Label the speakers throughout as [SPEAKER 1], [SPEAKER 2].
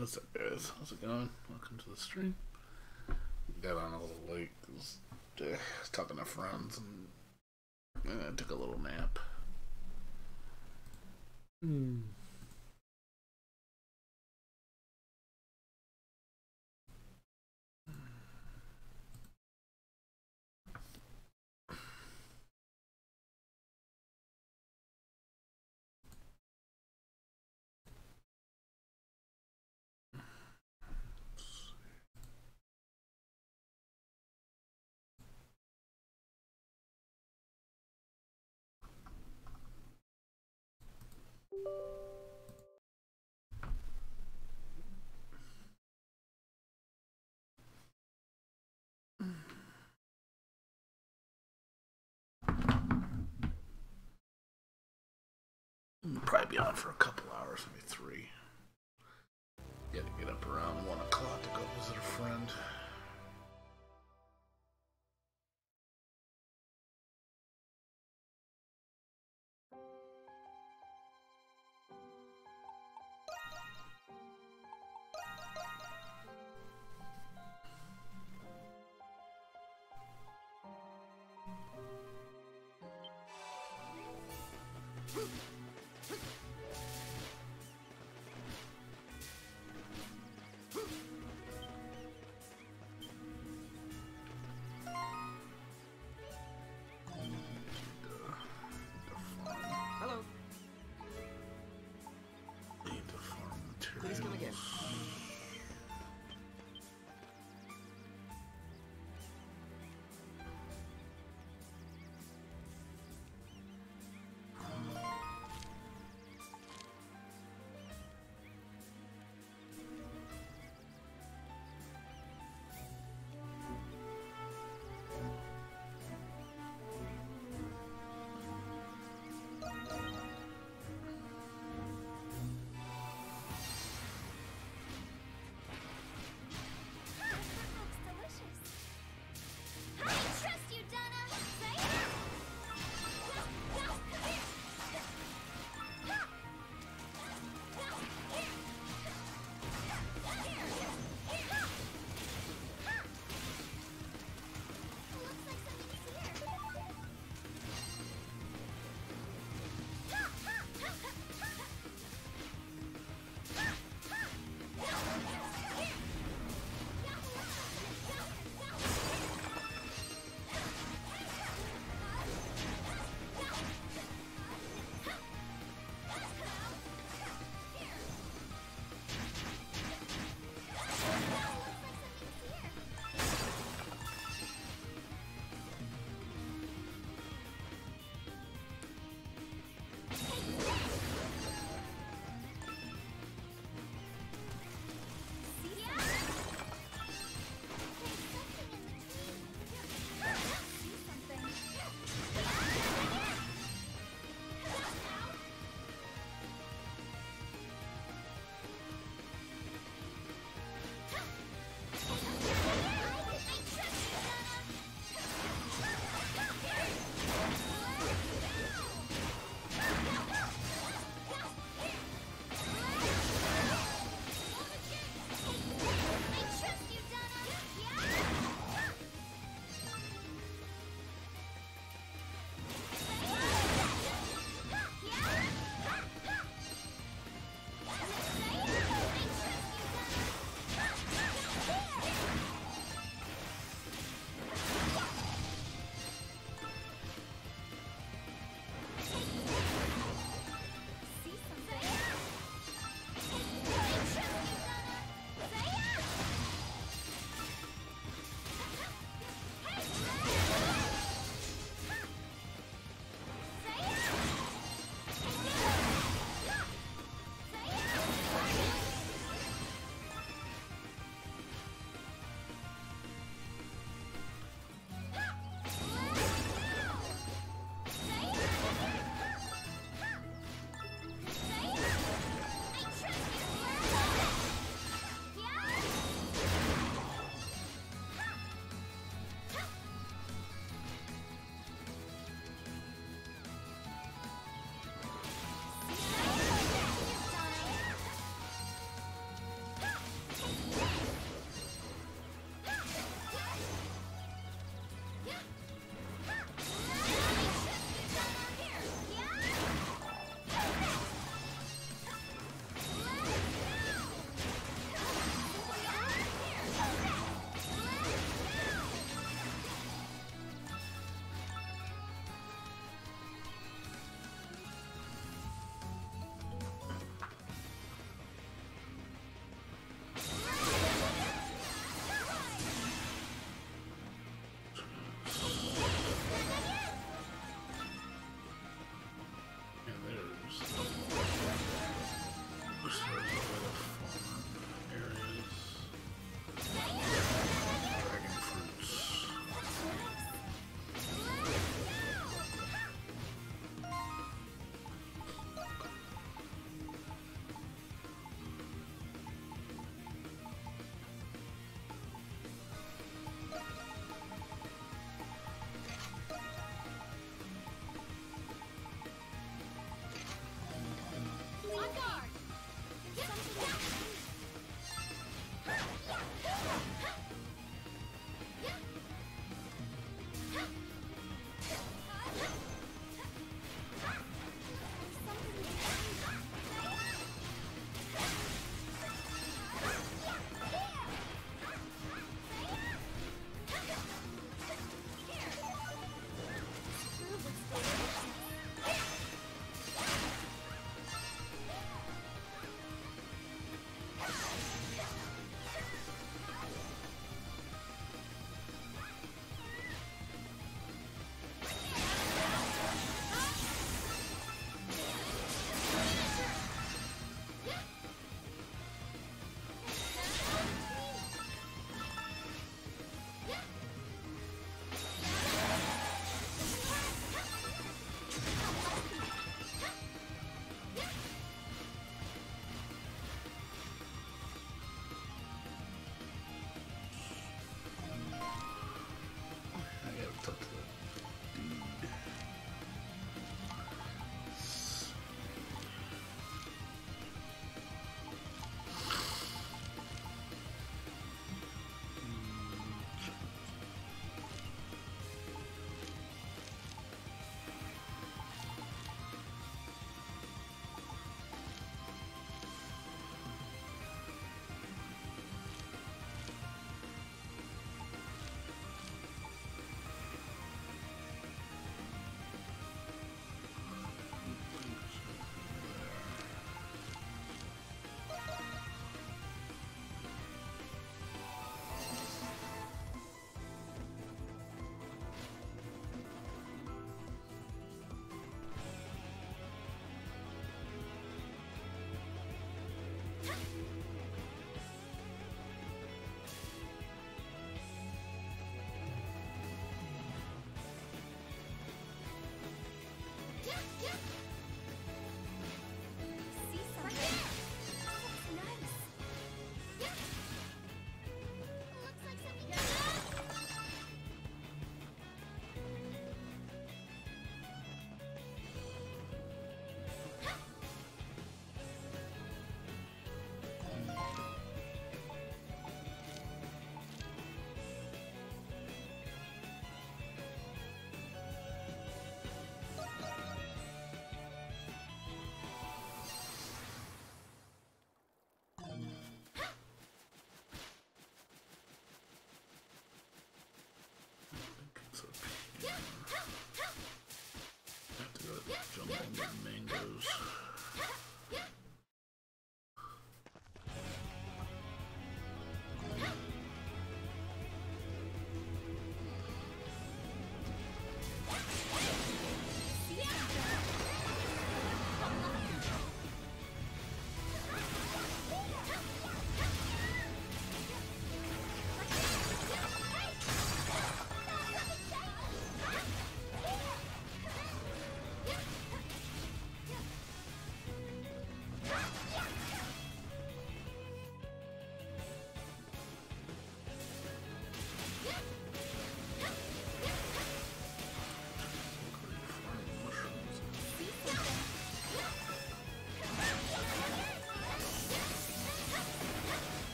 [SPEAKER 1] What's up, guys? How's it going? Welcome to the stream. Got on a little late because I was talking to friends and I took a little nap. Probably be on for a couple hours, maybe 3. Gotta get up around 1 o'clock to go visit a friend.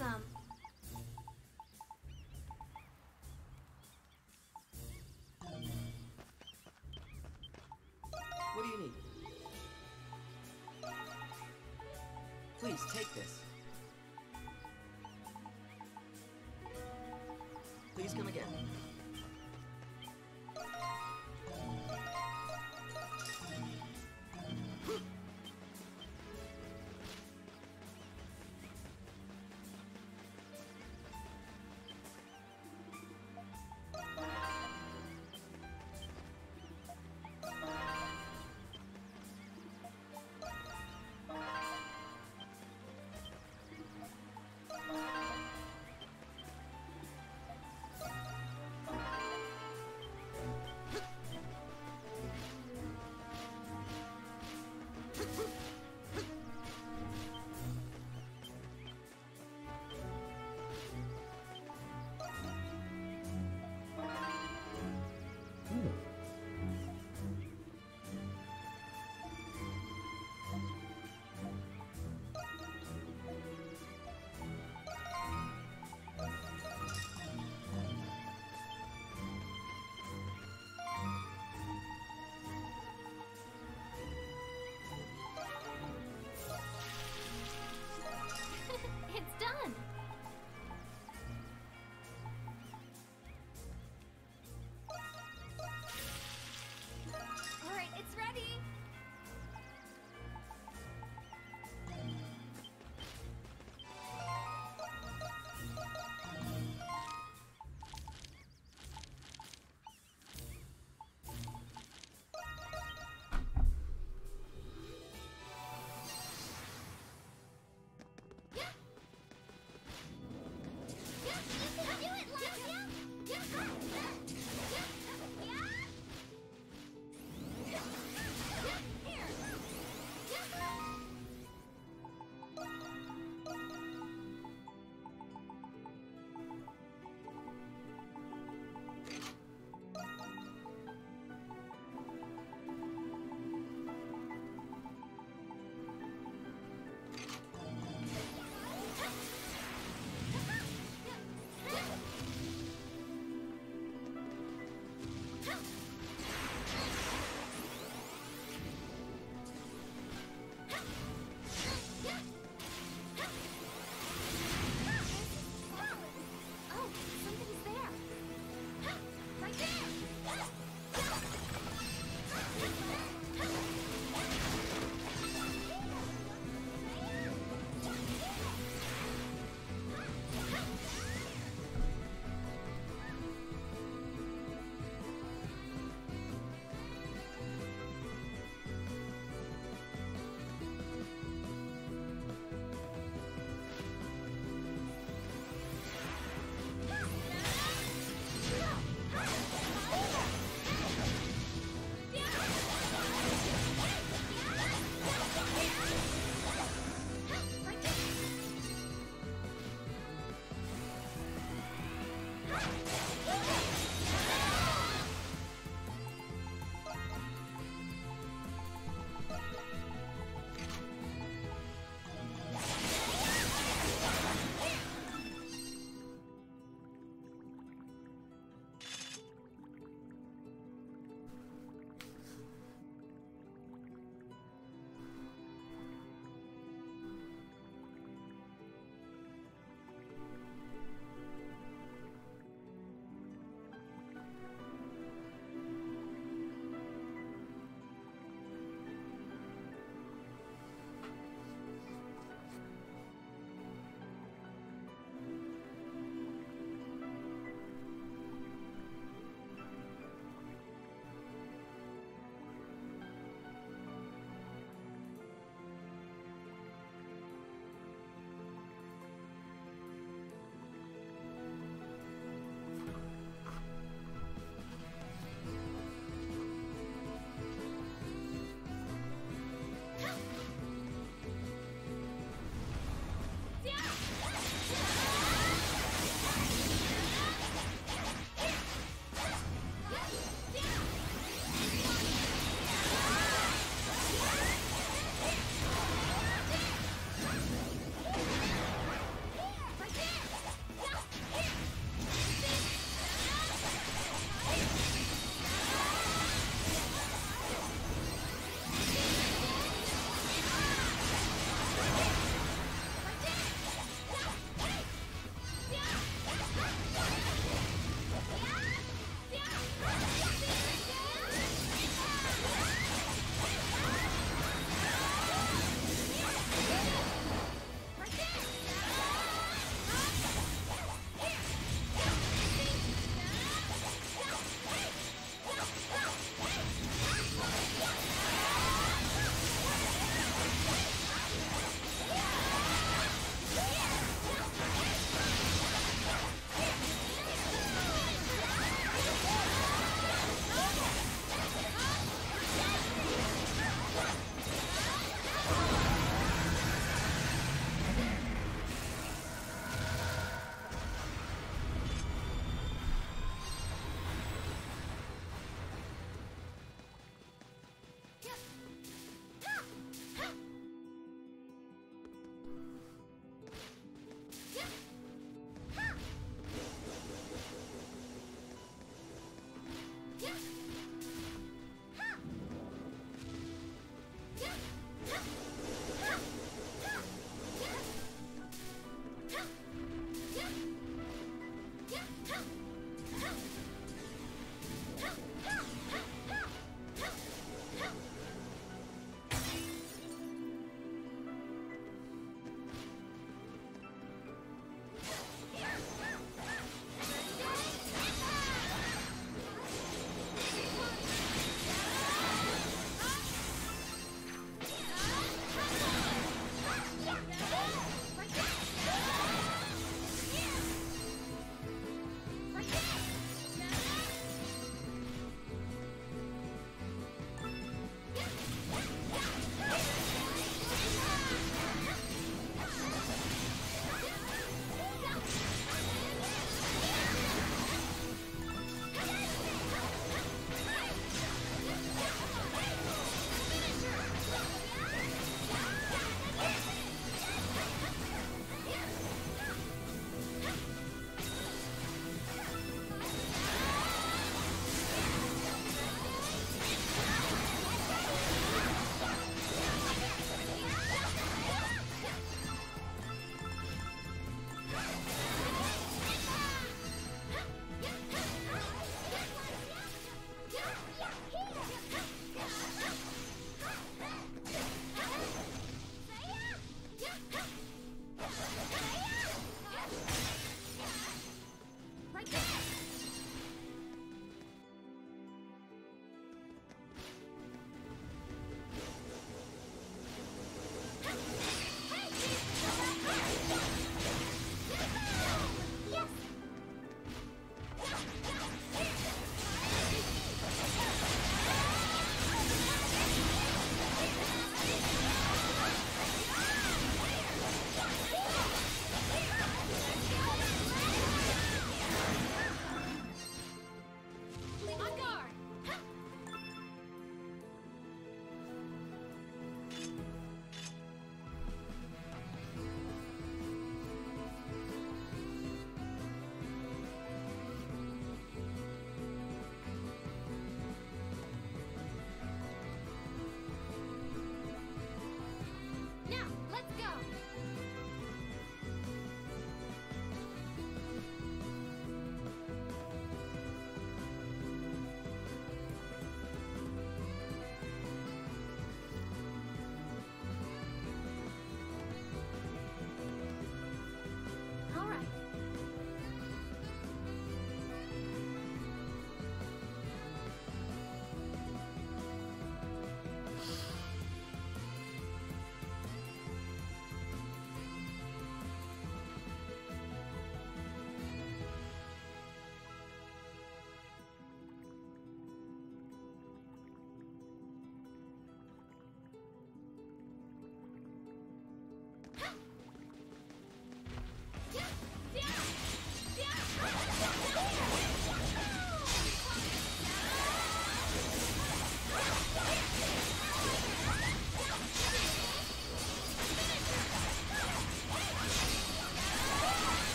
[SPEAKER 2] Awesome.
[SPEAKER 3] What do you need? Please, take this. Please come again.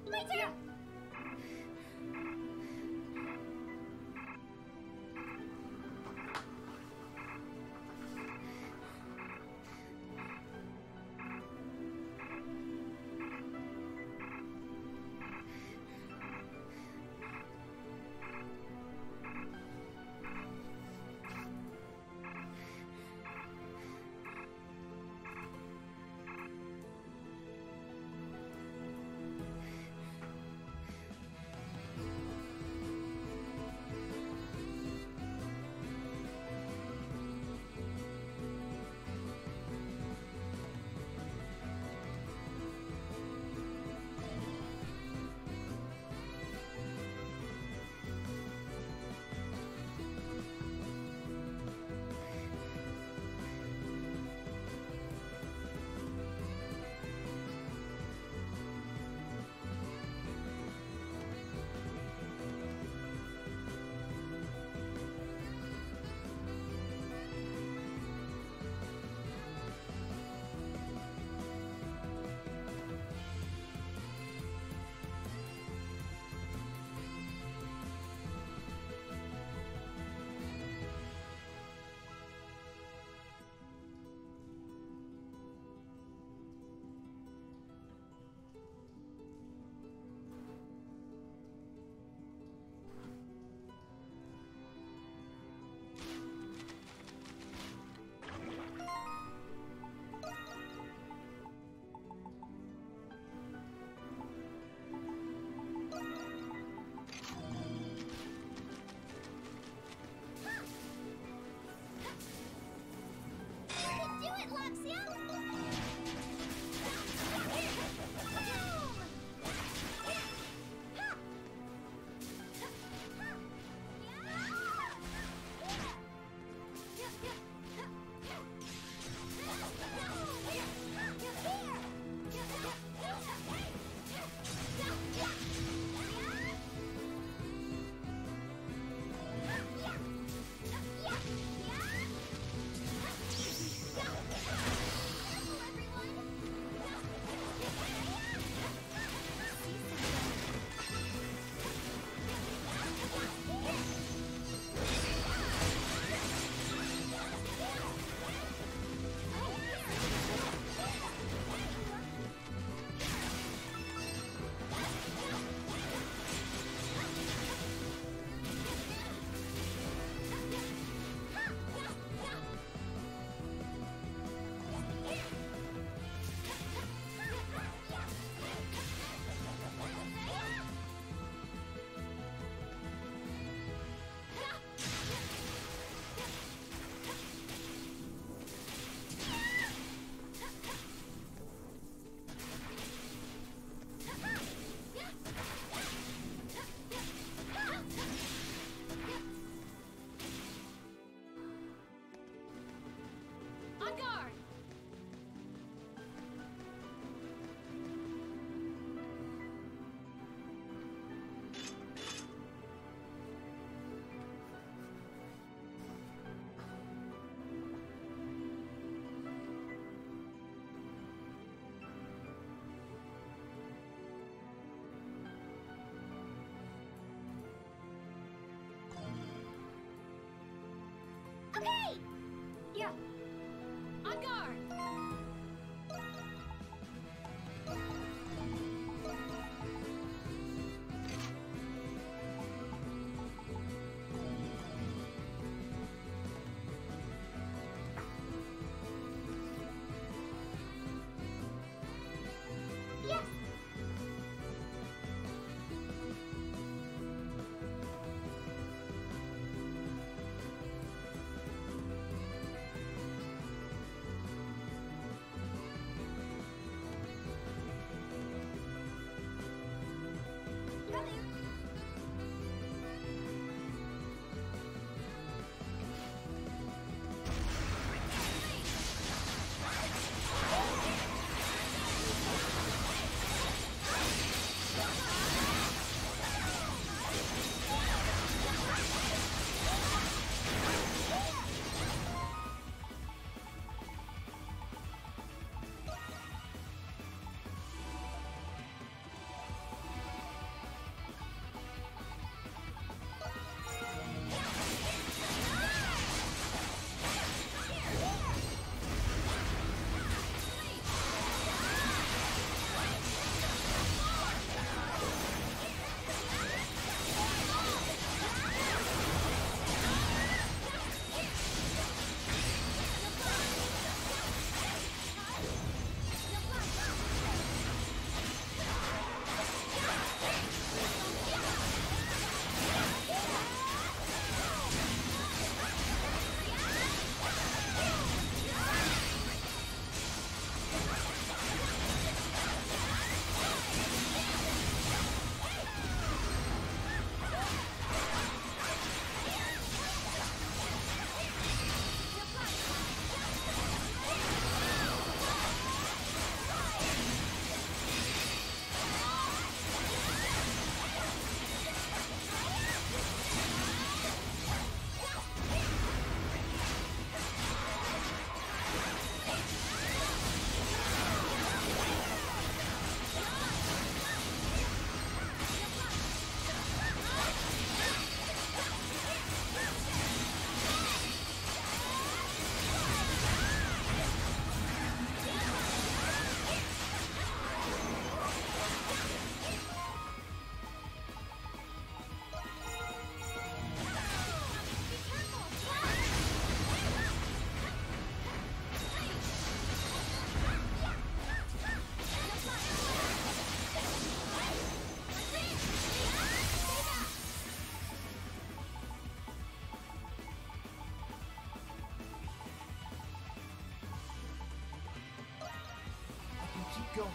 [SPEAKER 2] Later! Okay! Yeah. On guard! Yes!
[SPEAKER 4] Go.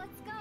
[SPEAKER 2] Let's go.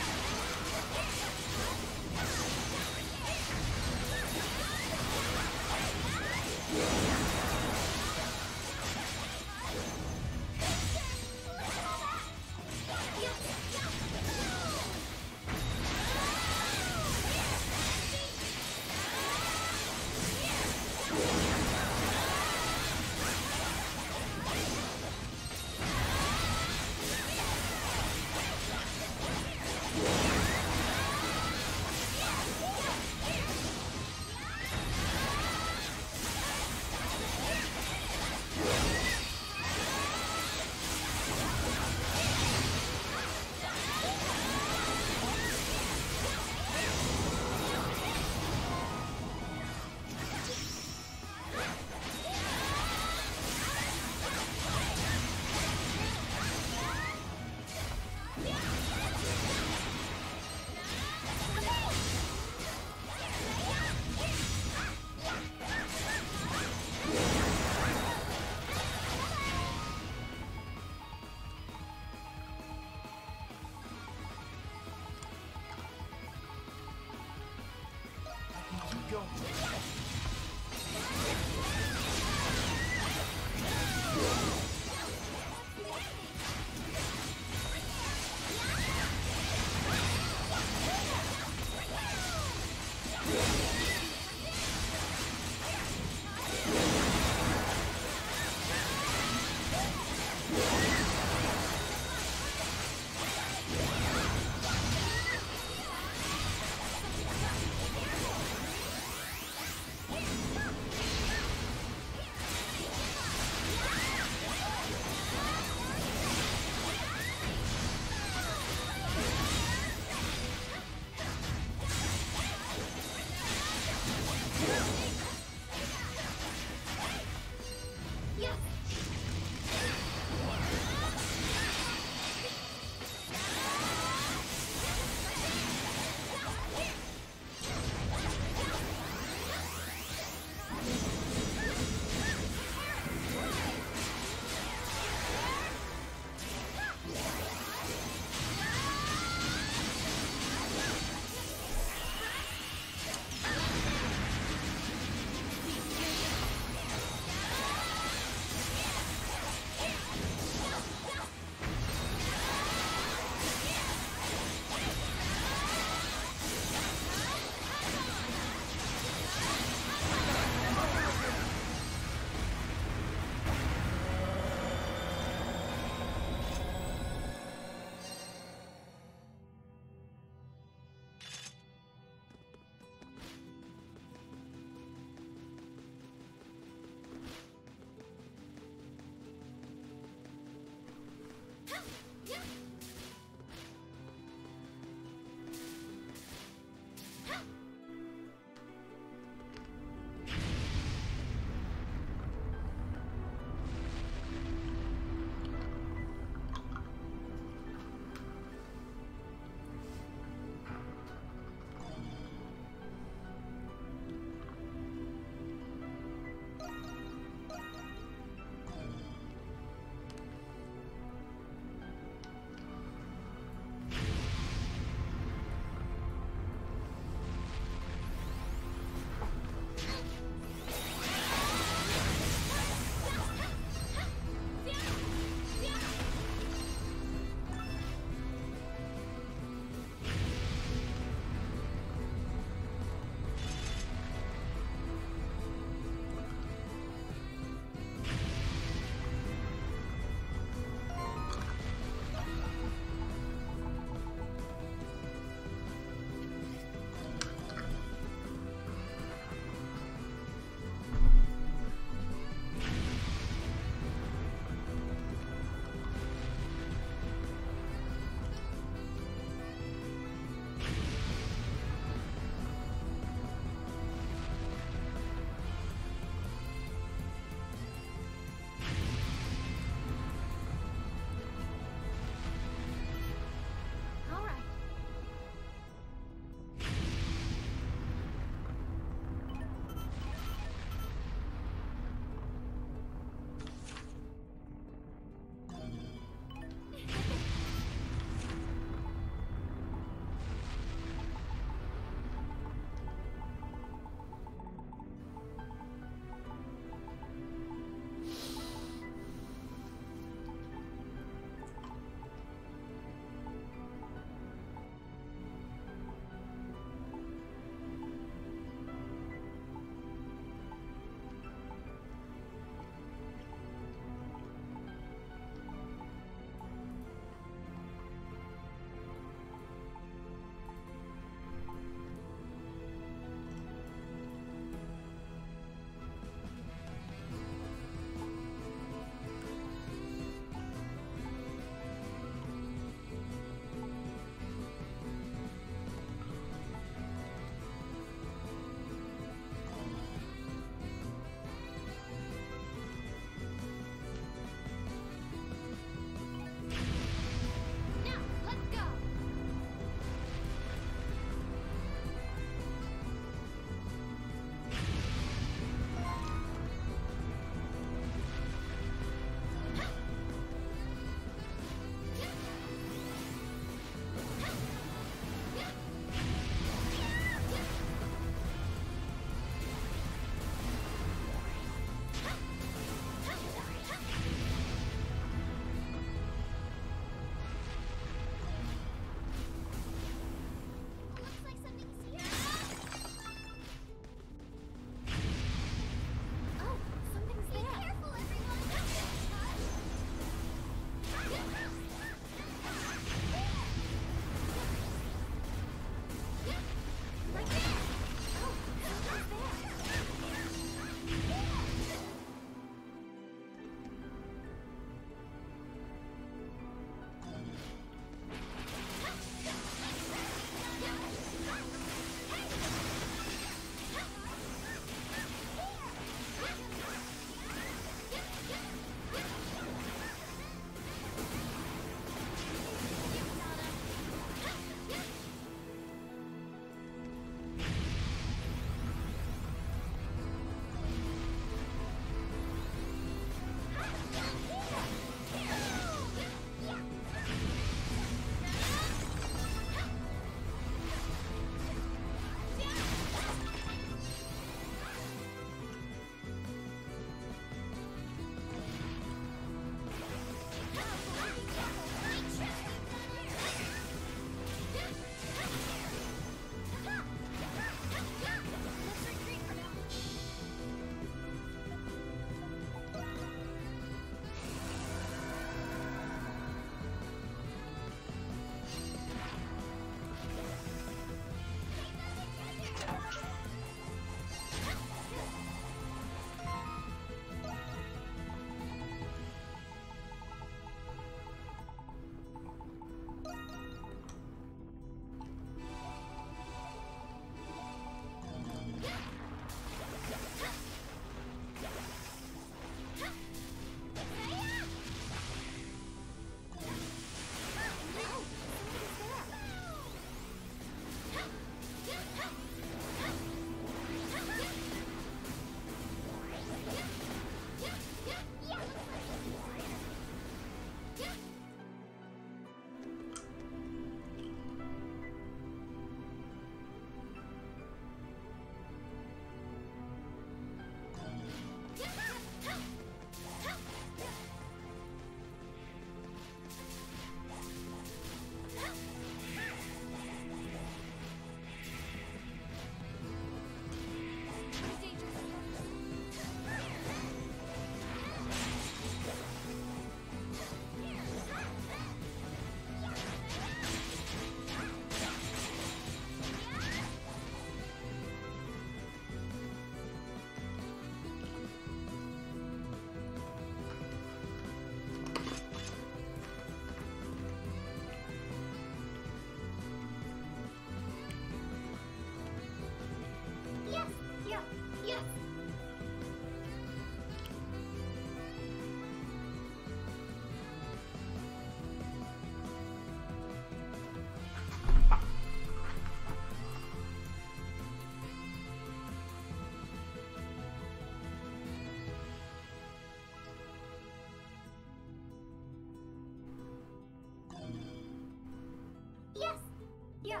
[SPEAKER 2] Yeah.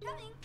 [SPEAKER 2] coming.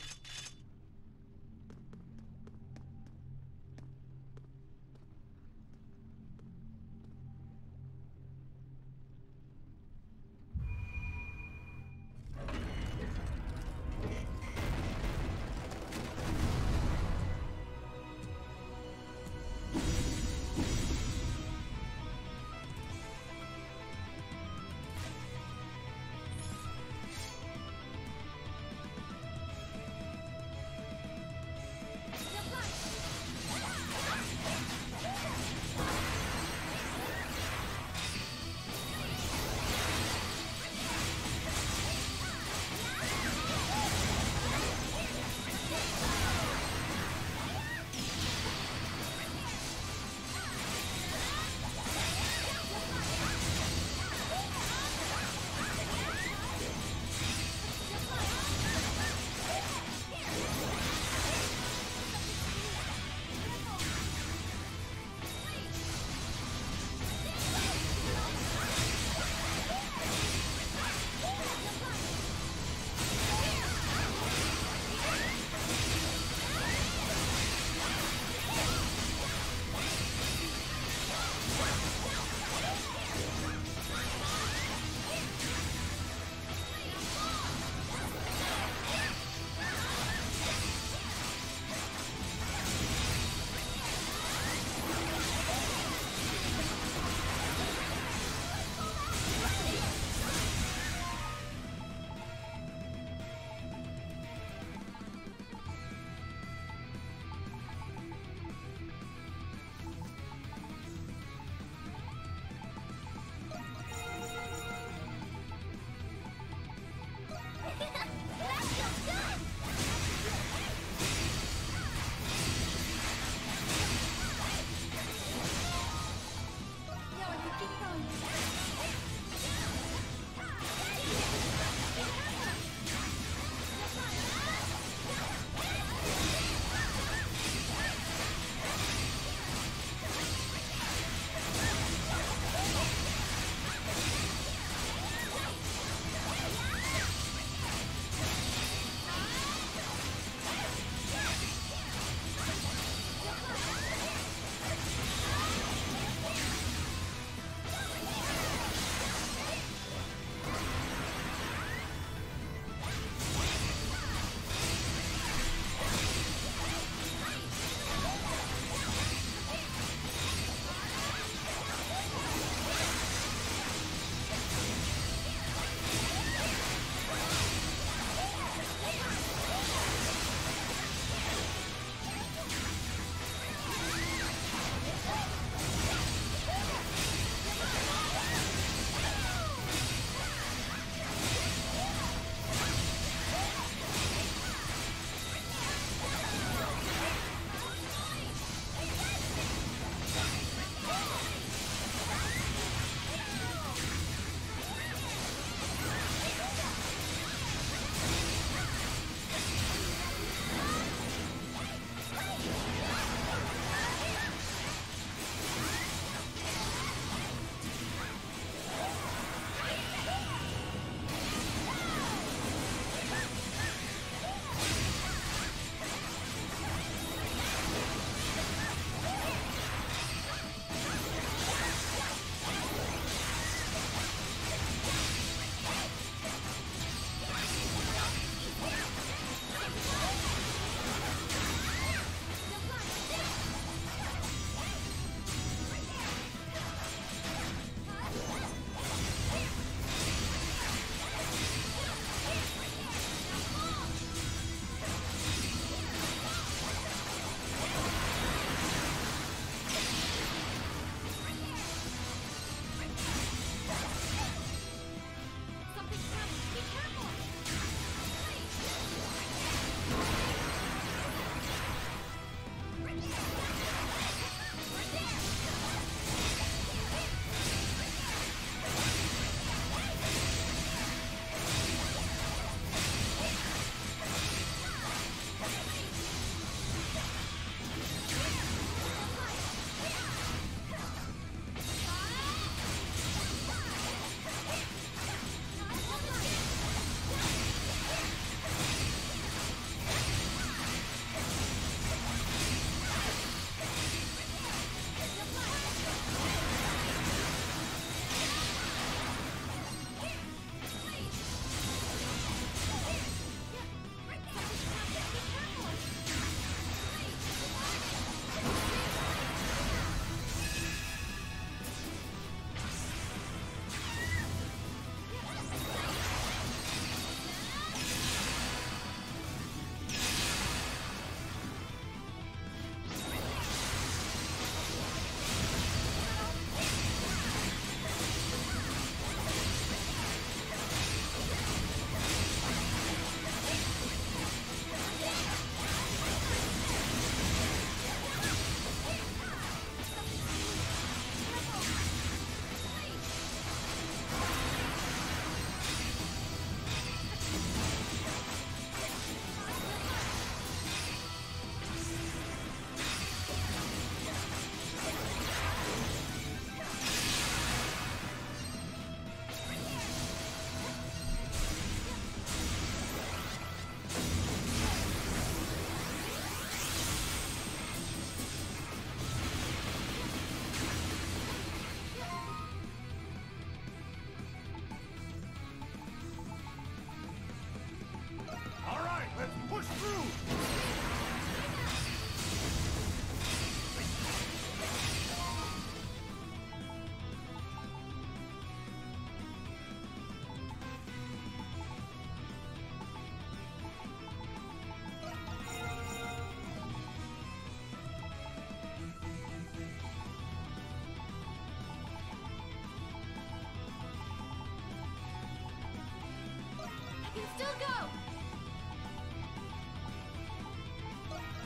[SPEAKER 2] Still go!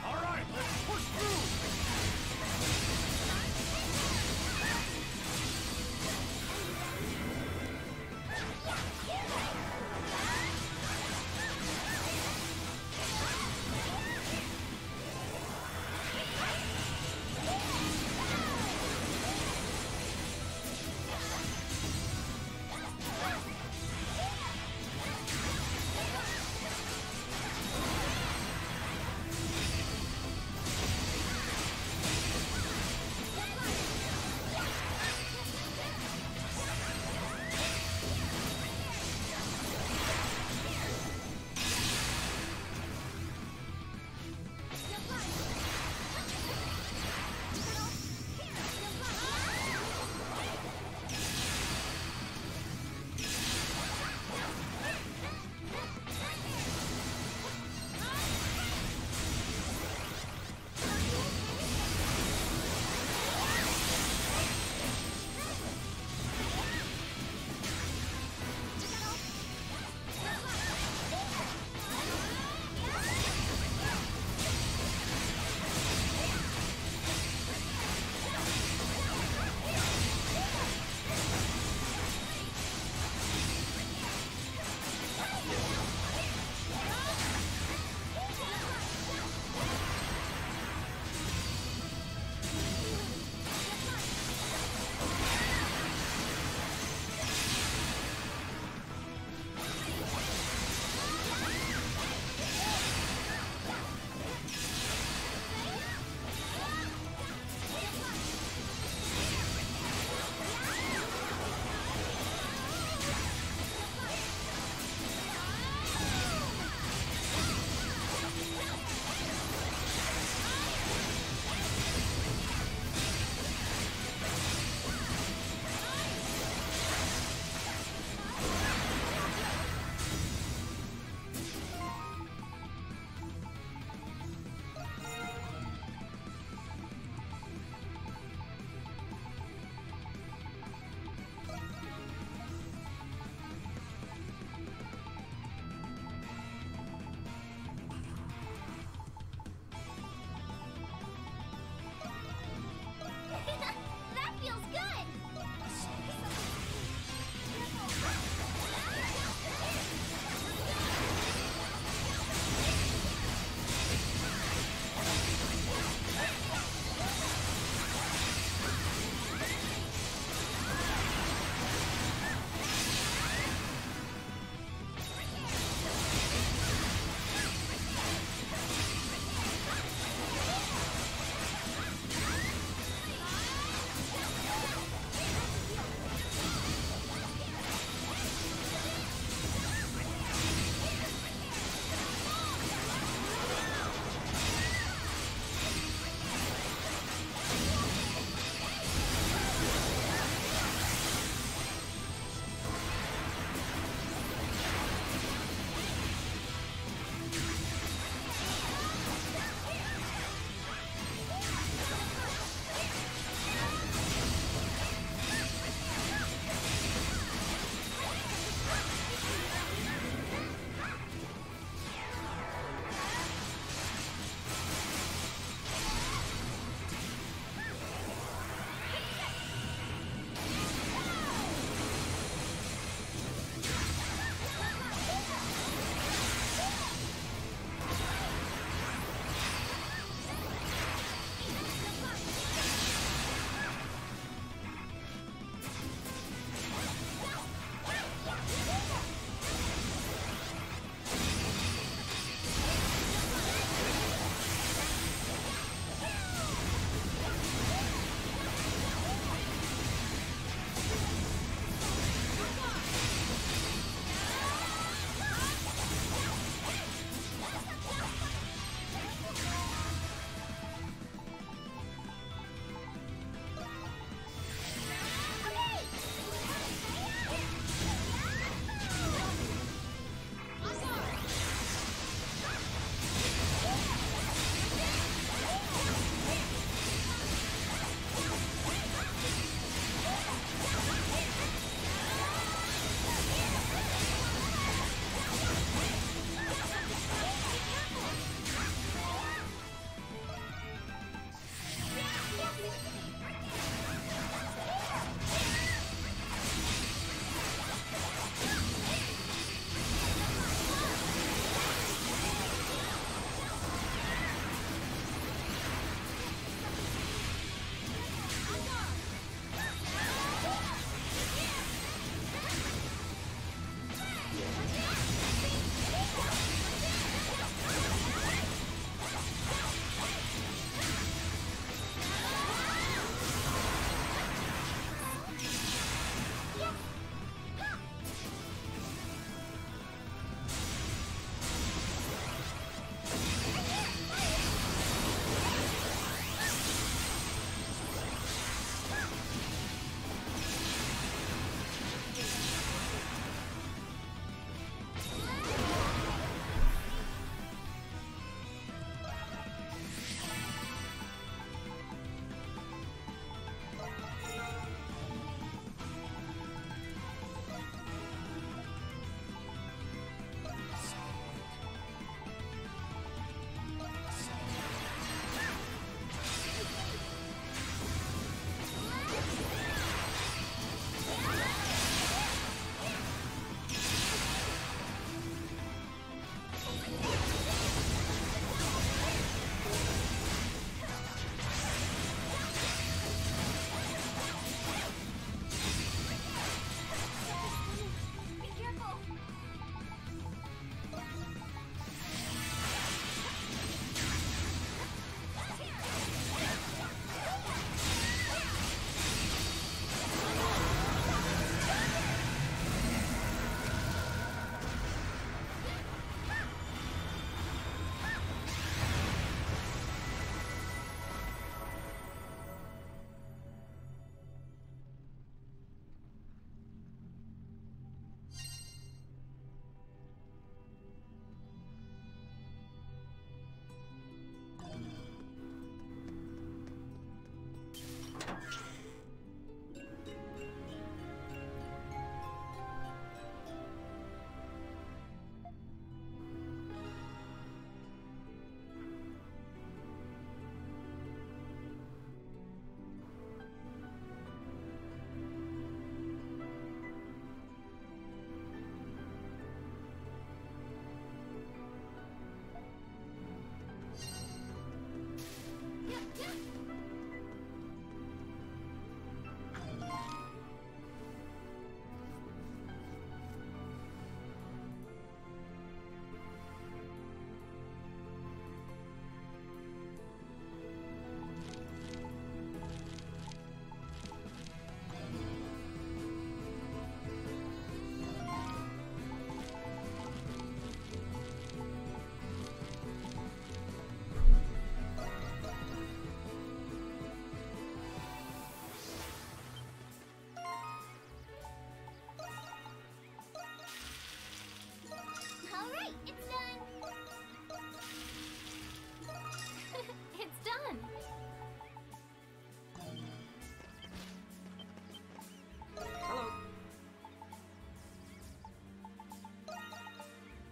[SPEAKER 4] All right, let's push through.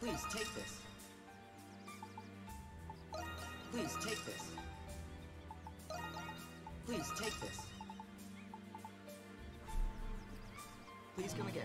[SPEAKER 3] Please take this. Please take this. Please take this. Please come again.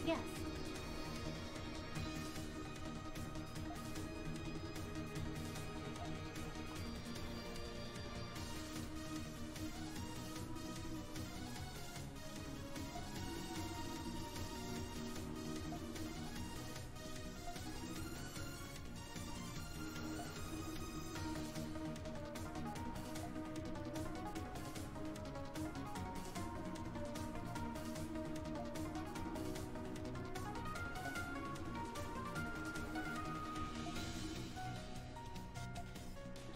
[SPEAKER 2] Yes.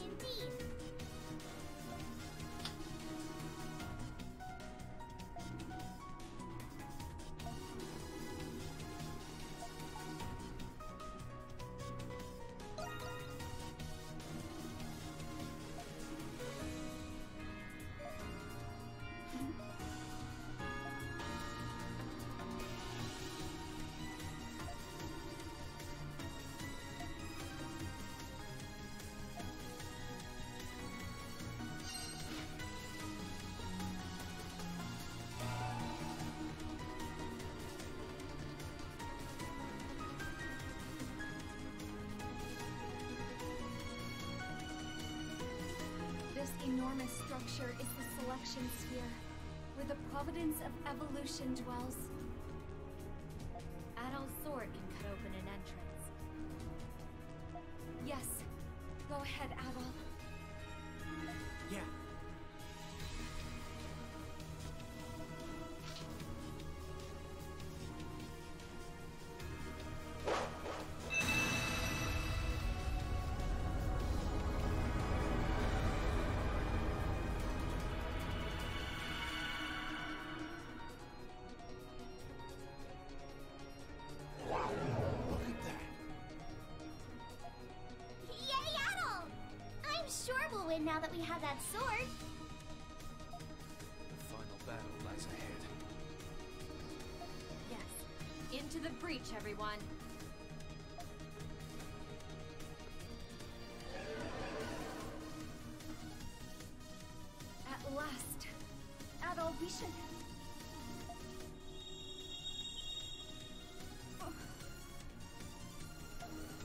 [SPEAKER 2] Indeed. This enormous structure is the selection sphere, where the providence of evolution dwells. Adol's sword can cut open an entrance. Yes. Go ahead, Adol.
[SPEAKER 3] Yeah.
[SPEAKER 4] Look at that.
[SPEAKER 2] Yay, Adol! I'm sure we'll win now that we have that sword.
[SPEAKER 4] The final battle lies ahead.
[SPEAKER 2] Yes. Into the breach, everyone. At last. Adol, we should...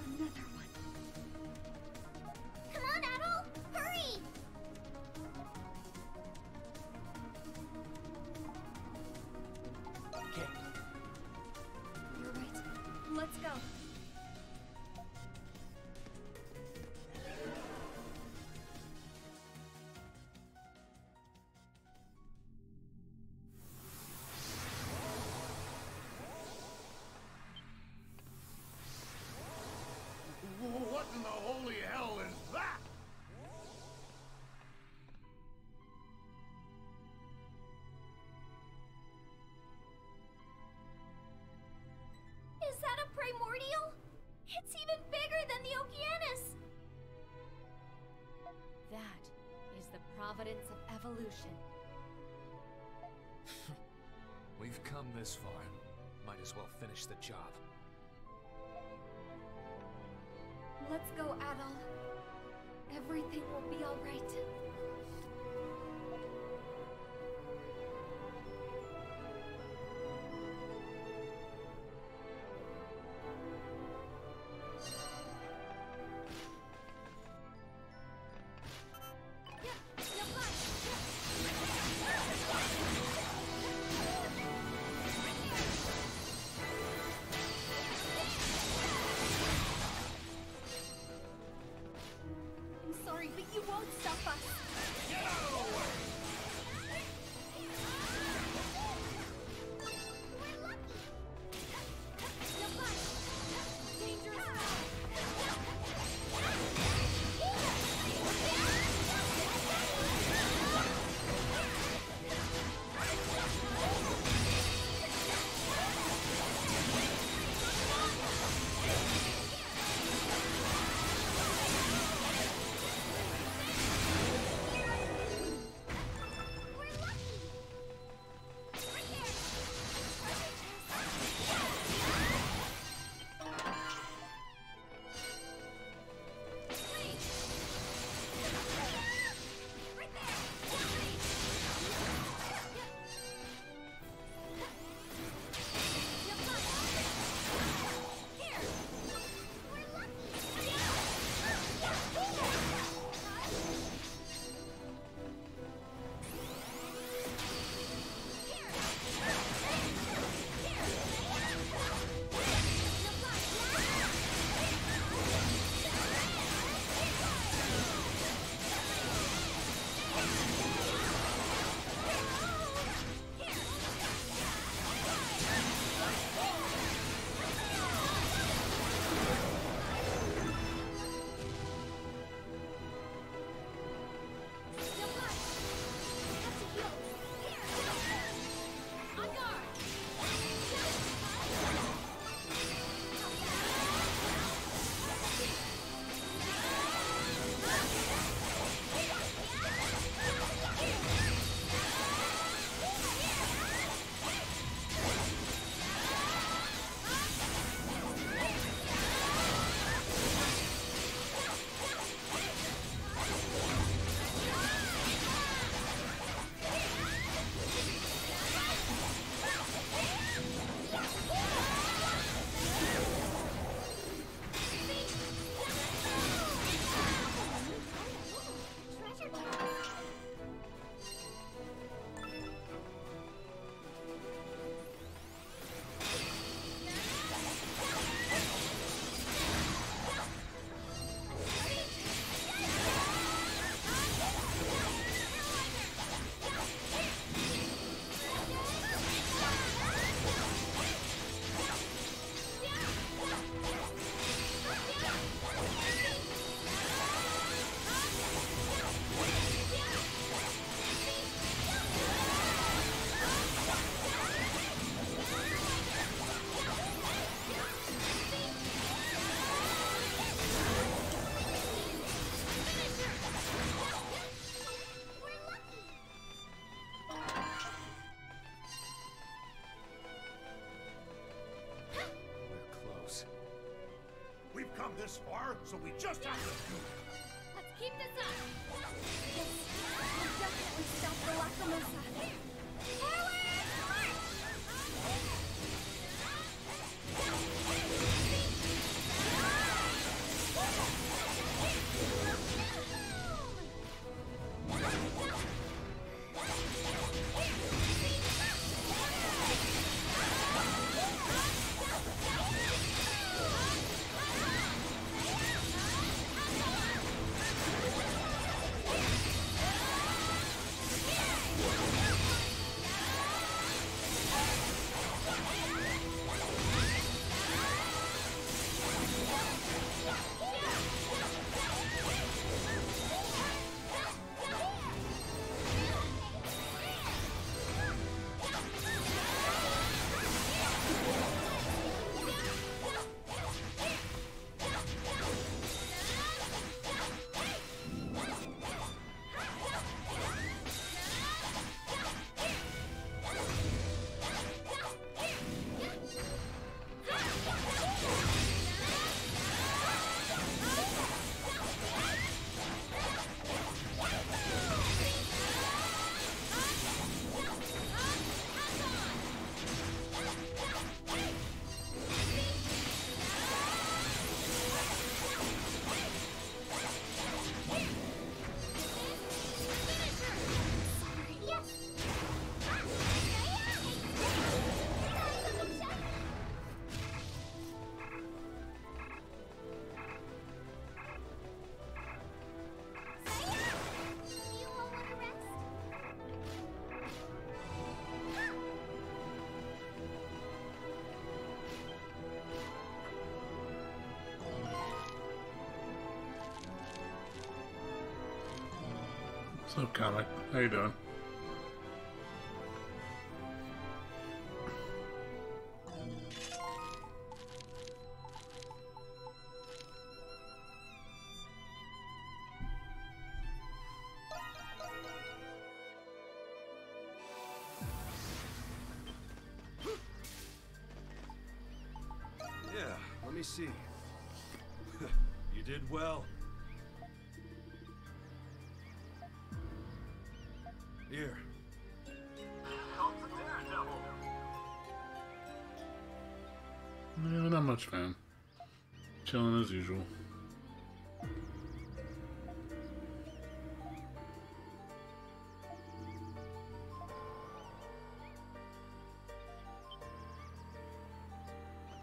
[SPEAKER 2] Another one. Come on, Adol! Hurry!
[SPEAKER 3] Okay.
[SPEAKER 2] You're right. Let's go.
[SPEAKER 4] What in the holy hell is that?
[SPEAKER 2] Is that a primordial? It's even bigger than the Okeanos! That is the providence of evolution.
[SPEAKER 5] We've come this far. Might as well finish the job.
[SPEAKER 2] Let's go, Adol. Everything will be all right. I'm sorry, but you won't stop us.
[SPEAKER 4] Get out of the way!
[SPEAKER 2] We're lucky. Dangerous.
[SPEAKER 4] We've come this far, so we just have to do it.
[SPEAKER 2] Let's keep this up. Yes, we'll definitely stop the Lacrimosa.
[SPEAKER 1] What's up, comic? How you doing?
[SPEAKER 4] Yeah, let me see. You did well. Here.
[SPEAKER 1] Yeah, not much, man. Chilling as usual.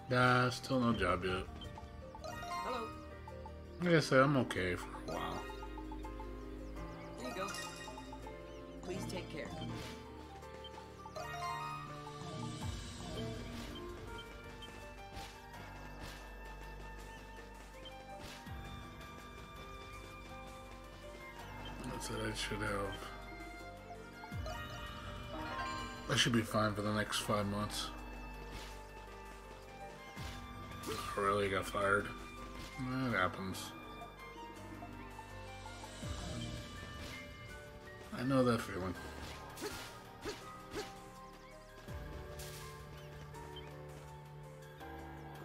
[SPEAKER 1] Nah, still no job yet.
[SPEAKER 3] Hello.
[SPEAKER 1] Like I said, I'm okay for a while.
[SPEAKER 3] Here you go. Please take care.
[SPEAKER 1] That's it, I should have. I should be fine for the next 5 months. I really got fired. It happens. I know that feeling.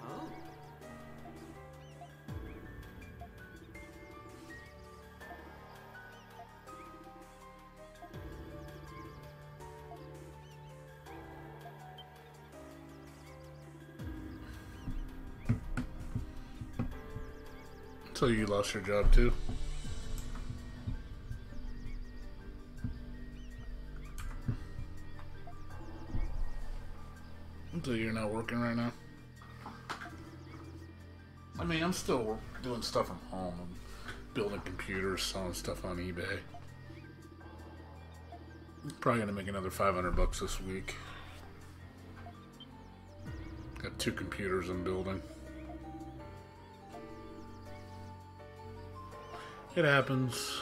[SPEAKER 3] Oh.
[SPEAKER 1] So you lost your job too? So you're not working right now? I mean, I'm still doing stuff from home. I'm building computers, selling stuff on eBay. I'm probably gonna make another $500 this week. Got 2 computers I'm building. It happens.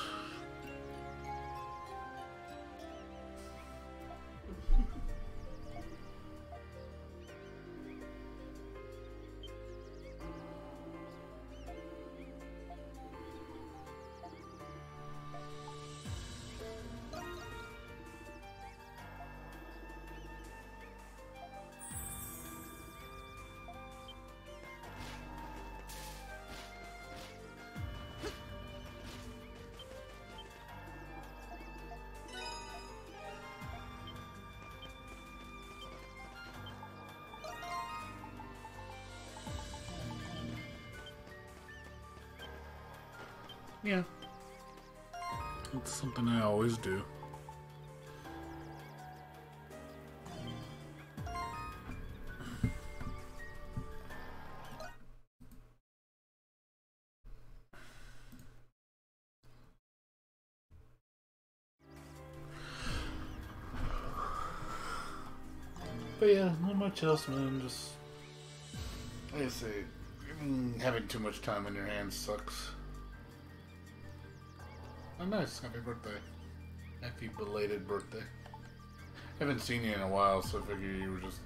[SPEAKER 1] Yeah. It's something I always do. But yeah, not much else, man. Just, like I say, having too much time on your hands sucks. Oh, nice. Happy birthday. Happy belated birthday. Haven't seen you in a while, so I figured you were just,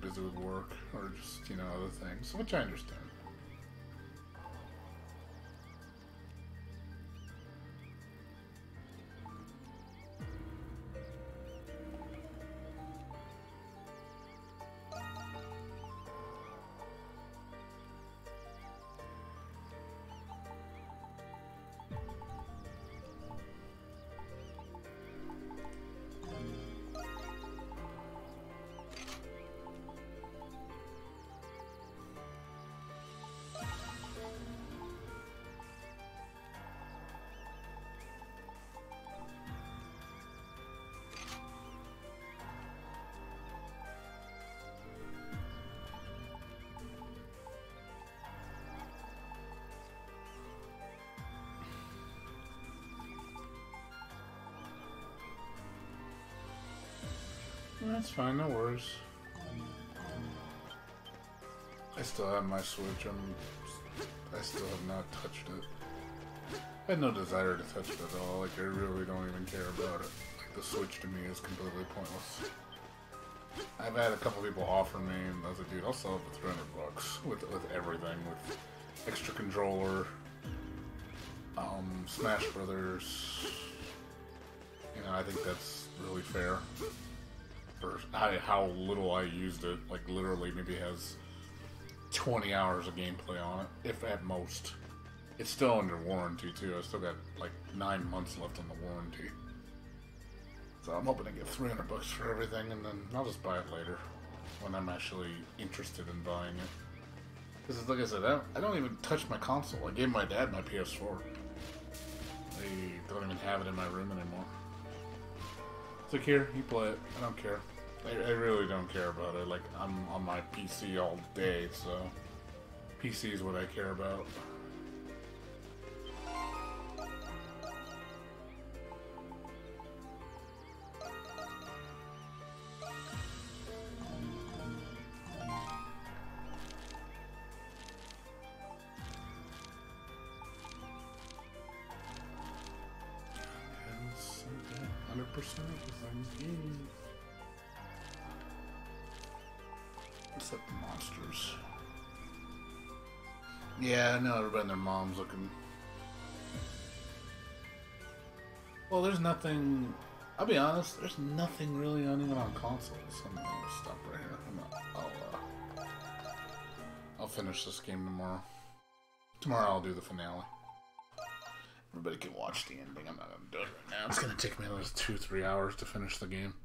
[SPEAKER 1] busy with work or just, other things, which I understand. That's fine, no worries. I still have my Switch. I still have not touched it. I had no desire to touch it at all. Like, I really don't even care about it. Like, the Switch to me is completely pointless. I've had a couple people offer me, and I was like, dude, I'll sell it for $300 with everything, with extra controller, Smash Brothers. You know, I think that's really fair for how little I used it. Like, literally, maybe it has 20 hours of gameplay on it, if at most. It's still under warranty, too. I still got, like, 9 months left on the warranty. So I'm hoping to get $300 for everything, and then I'll just buy it later when I'm actually interested in buying it. Because, like I said, I don't even touch my console. I gave my dad my PS4. They don't even have it in my room anymore. It's like, here, you play it. I don't care. I really don't care about it. Like, I'm on my PC all day, so PC is what I care about. Except the monsters. Yeah, I know everybody and their mom's looking. Well, there's nothing. I'll be honest. There's nothing really on even on consoles. I'm gonna stop right here. I'll finish this game tomorrow. Tomorrow I'll do the finale. Everybody can watch the ending. I'm not gonna do it right now. It's gonna take me at least 2-3 hours to finish the game.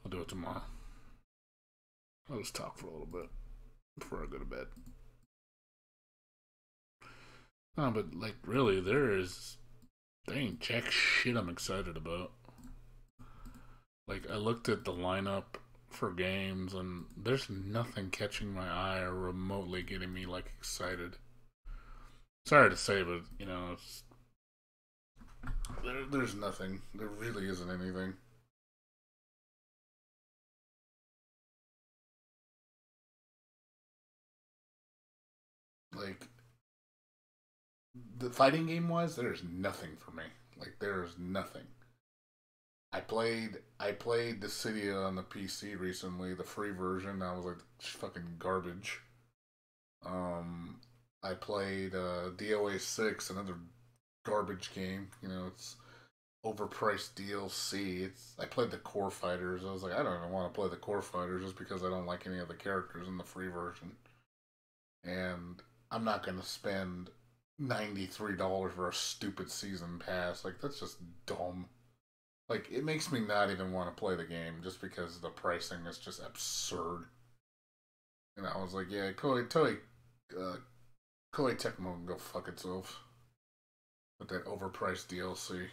[SPEAKER 1] I'll do it tomorrow. I'll just talk for a little bit before I go to bed. No, but like really, there ain't jack shit I'm excited about. Like I looked at the lineup for games, and there's nothing catching my eye or remotely getting me like excited. Sorry to say, but you know, there's nothing. There really isn't anything. Like, the fighting game wise, there's nothing for me. Like, there's nothing. I played Dissidia on the PC recently, the free version. That was like fucking garbage. I played DOA 6, another garbage game. You know, it's overpriced DLC. I played the Core Fighters. I was like, I don't even want to play the Core Fighters just because I don't like any of the characters in the free version. And I'm not going to spend $93 for a stupid season pass. Like, that's just dumb. Like, it makes me not even want to play the game just because the pricing is just absurd. And I was like, yeah, Koei Tecmo can go fuck itself with that overpriced DLC.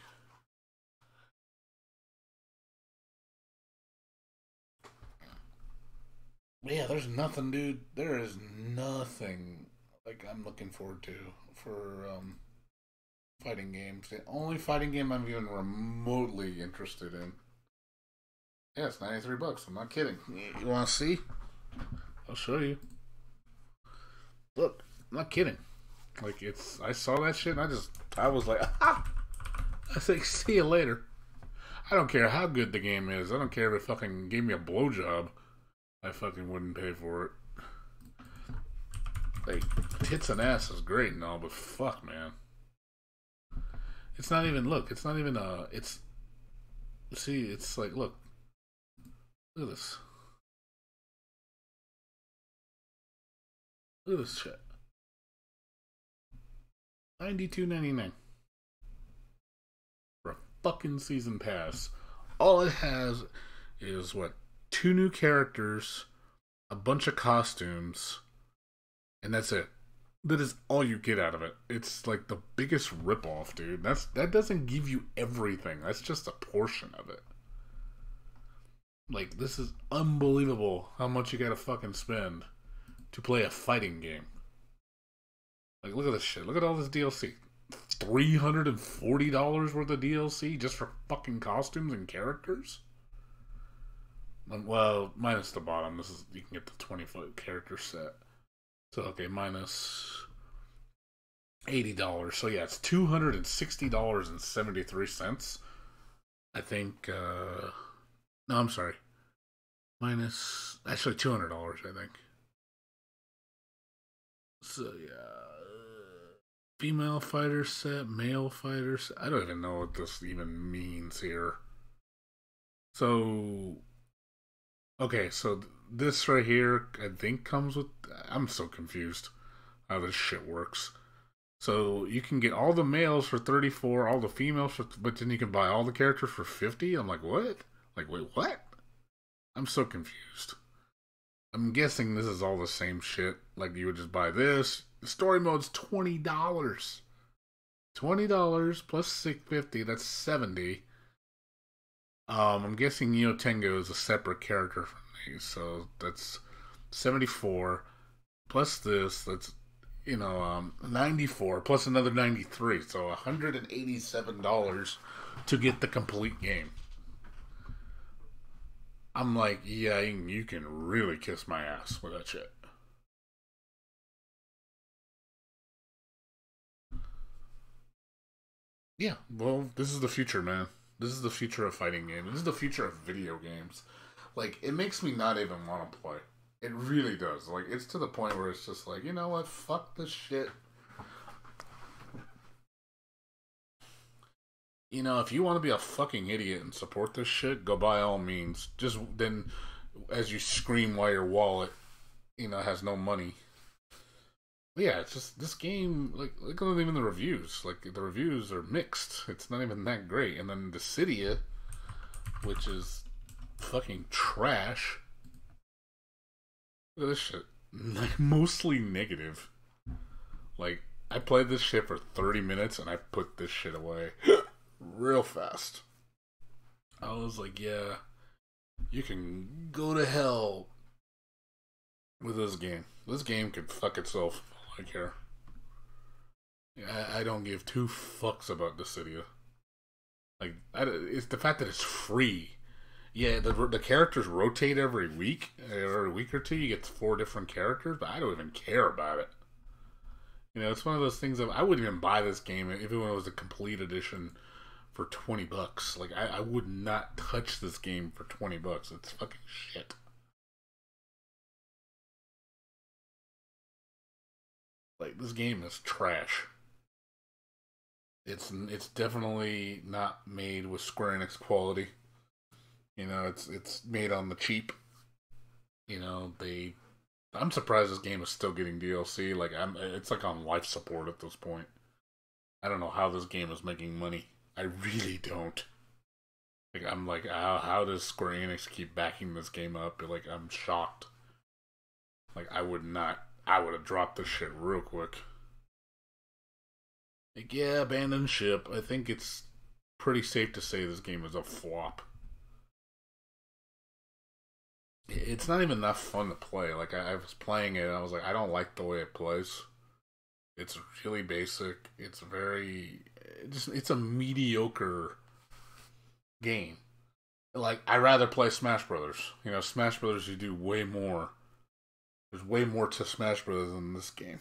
[SPEAKER 1] But yeah, there's nothing, dude. There is nothing like I'm looking forward to for fighting games. The only fighting game I'm even remotely interested in. Yeah, it's $93. I'm not kidding. You want to see? I'll show you. Look, I'm not kidding. Like, I saw that shit and I was like, ah! I was like, see you later. I don't care how good the game is. I don't care if it fucking gave me a blowjob. I fucking wouldn't pay for it. Like, tits and ass is great and all, but fuck, man. It's not even, look, it's not even, see, it's like, look at this. Look at this shit. $92.99 for a fucking season pass. All it has is, what, 2 new characters, a bunch of costumes, and that's it. That is all you get out of it. It's like the biggest ripoff, dude. That doesn't give you everything. That's just a portion of it. Like, this is unbelievable how much you gotta fucking spend to play a fighting game. Like, look at this shit. Look at all this DLC. $340 worth of DLC just for fucking costumes and characters? Well, minus the bottom. You can get the 20-foot character set. So, okay, minus $80. So yeah, it's $260.73. I think. No, I'm sorry. Minus actually $200. I think. So yeah, female fighter set, male fighter set. I don't even know what this even means here. So okay, so this right here, I think comes with. I'm so confused how this shit works. So you can get all the males for 34, all the females for, but then you can buy all the characters for 50. I'm like, what? Like, wait, what? I'm so confused. I'm guessing this is all the same shit. Like you would just buy this. The story mode's $20. $20 plus 650. That's 70. I'm guessing Neo Tengo is a separate character from these, so that's 74 plus this. That's 94 plus another 93, so $187 to get the complete game. I'm like, yeah, you can really kiss my ass with that shit. Yeah, well, this is the future, man. This is the future of fighting games. This is the future of video games. Like, it makes me not even want to play. It really does. Like, it's to the point where it's just like, you know what? Fuck this shit. You know, if you want to be a fucking idiot and support this shit, go by all means. Just then, as you scream while your wallet, has no money. But yeah, it's just, this game, like, look at even the reviews. Like, the reviews are mixed. It's not even that great. And then Dissidia, which is fucking trash. Look at this shit. Like, mostly negative. Like, I played this shit for 30 minutes and I put this shit away real fast. I was like, yeah, you can go to hell with this game. This game could fuck itself. I care. I don't give two fucks about Dissidia. Like, it's the fact that it's free. Yeah, the characters rotate every week. Every week or two, you get 4 different characters, but I don't even care about it. It's one of those things that I wouldn't even buy this game even when it was a complete edition for $20. Like, I would not touch this game for $20. It's fucking shit. Like, this game is trash. It's definitely not made with Square Enix quality. It's made on the cheap. I'm surprised this game is still getting DLC. Like, it's like on life support at this point. I don't know how this game is making money. I really don't. Like, I'm like, how does Square Enix keep backing this game up? Like, I'm shocked. Like, I would have dropped this shit real quick. Like, yeah, abandoned ship. I think it's pretty safe to say this game is a flop. It's not even that fun to play. Like, I was playing it and I was like, I don't like the way it plays. It's really basic. It's it's a mediocre game. Like, I'd rather play Smash Brothers. Smash Brothers, you do way more. There's way more to Smash Brothers than this game.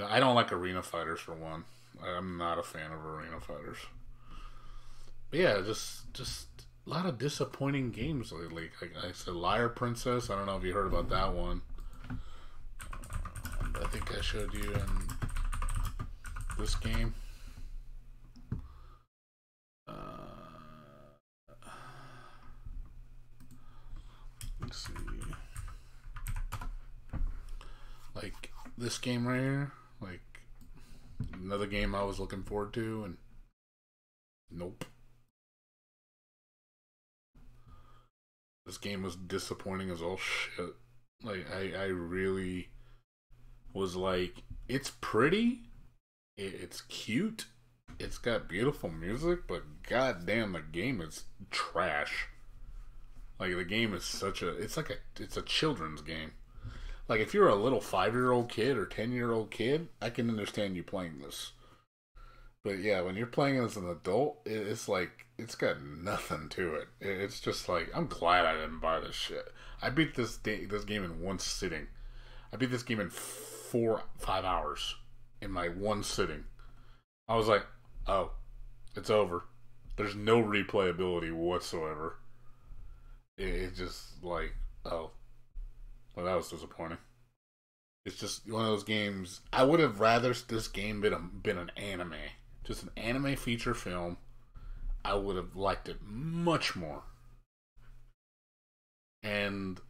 [SPEAKER 1] I don't like arena fighters for one. I'm not a fan of arena fighters. But yeah, just a lot of disappointing games lately. Like I said, Liar Princess. I don't know if you heard about that one. I think I showed you in this game. Let's see. Like this game right here. Like another game I was looking forward to, and nope. This game was disappointing as all shit. Like, I really was like, it's pretty, it's cute, it's got beautiful music, but goddamn, the game is trash. Like, the game is it's a children's game. Like, if you're a little 5-year-old kid or 10-year-old kid, I can understand you playing this. But yeah, when you're playing as an adult, it's like, it's got nothing to it. It's just like, I'm glad I didn't buy this shit. I beat this game in one sitting. I beat this game in 5 hours in my one sitting. I was like, oh, it's over. There's no replayability whatsoever. It just like, oh, well, that was disappointing. It's just one of those games. I would have rather this game been an anime, just an anime feature film. I would have liked it much more. And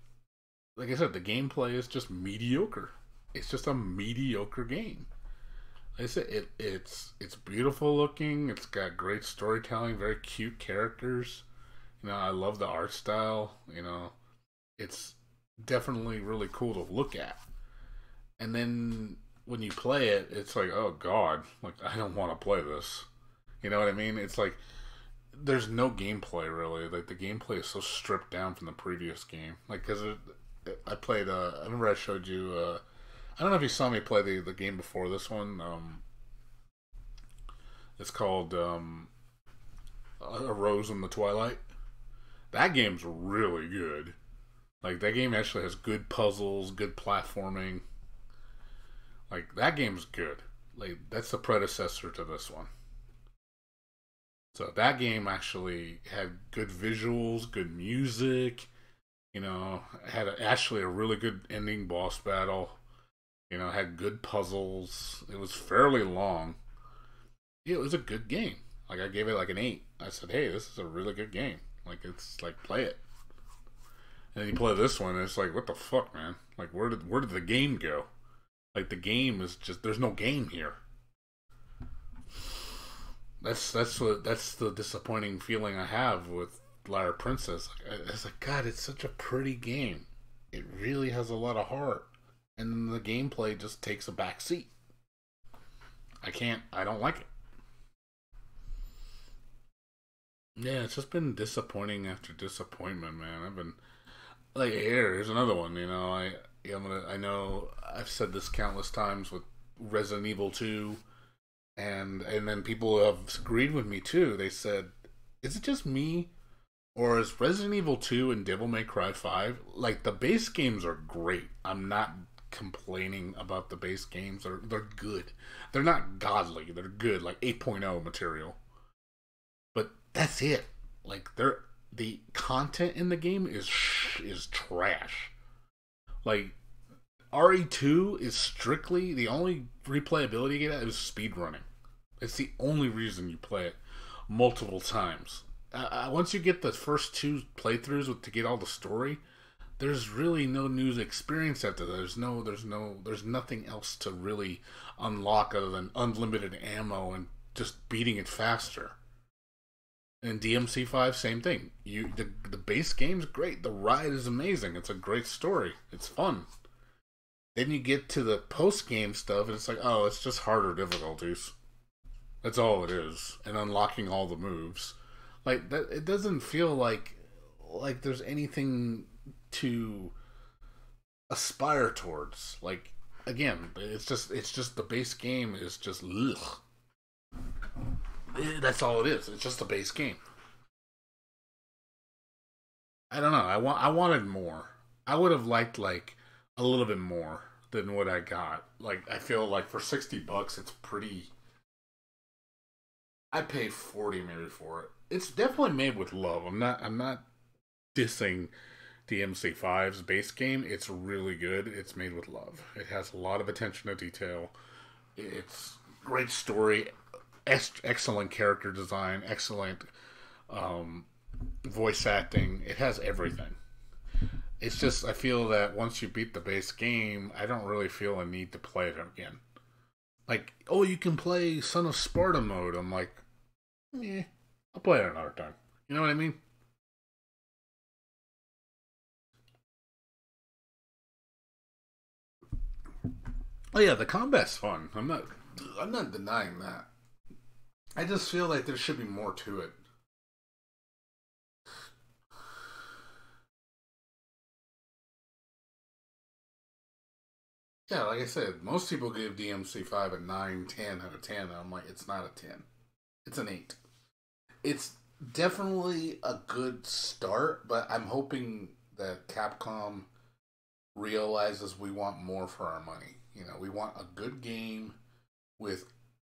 [SPEAKER 1] like I said, the gameplay is just mediocre. It's just a mediocre game. Like I said, it's beautiful looking. It's got great storytelling, very cute characters. You know, I love the art style. You know, it's definitely really cool to look at. And then when you play it, it's like, oh god, like I don't want to play this. You know what I mean? It's like there's no gameplay really. Like the gameplay is so stripped down from the previous game. Like because I played. I remember I showed you. I don't know if you saw me play the game before this one. It's called A Rose in the Twilight. That game's really good. Like that game actually has good puzzles, good platforming. Like, that game's good. Like, that's the predecessor to this one. So, that game actually had good visuals, good music, you know, had actually a really good ending boss battle, you know, had good puzzles. It was fairly long. Yeah, it was a good game. Like, I gave it like an 8. I said, hey, this is a really good game. Like, it's like, play it. And then you play this one, and it's like, what the fuck, man? Like, where did the game go? Like, the game is just, there's no game here. That's the disappointing feeling I have with Lyra Princess. It's like, God, it's such a pretty game. It really has a lot of heart. And then the gameplay just takes a back seat. I don't like it. Yeah, it's just been disappointing after disappointment, man. I've been, like, here's another one, you know, I know I've said this countless times with Resident Evil 2, and then people have agreed with me too. They said, is it just me, or is Resident Evil 2 and Devil May Cry 5, like, the base games are great. I'm not complaining about the base games. They're good. They're not godly. They're good, like 8.0 material. But that's it. Like, the content in the game is trash. Like, RE2 is strictly, the only replayability you get is speedrunning. It's the only reason you play it multiple times. Once you get the first 2 playthroughs to get all the story, there's really no new experience after that. There's nothing else to really unlock other than unlimited ammo and just beating it faster. And DMC5, same thing. The base game's great. The ride is amazing. It's a great story. It's fun. Then you get to the post-game stuff, and it's like, oh, it's just harder difficulties. That's all it is. And unlocking all the moves. Like, that, it doesn't feel like there's anything to aspire towards. Like, again, it's just the base game is just, ugh. That's all it is. It's just a base game. I don't know. I wanted more. I would have liked like a little bit more than what I got. Like I feel like for $60, it's pretty. I pay 40 maybe for it. It's definitely made with love. I'm not dissing DMC5's base game. It's really good. It's made with love. It has a lot of attention to detail. It's great story. Excellent character design, excellent voice acting. It has everything. It's just, I feel that once you beat the base game, I don't really feel a need to play it again. Like, oh, you can play Son of Sparta mode. I'm like, I'll play it another time. You know what I mean? Oh yeah, the combat's fun. I'm not denying that. I just feel like there should be more to it. Yeah, like I said, most people give DMC5 a 9, 10 out of 10. And I'm like, it's not a 10. It's an 8. It's definitely a good start, but I'm hoping that Capcom realizes we want more for our money. You know, we want a good game with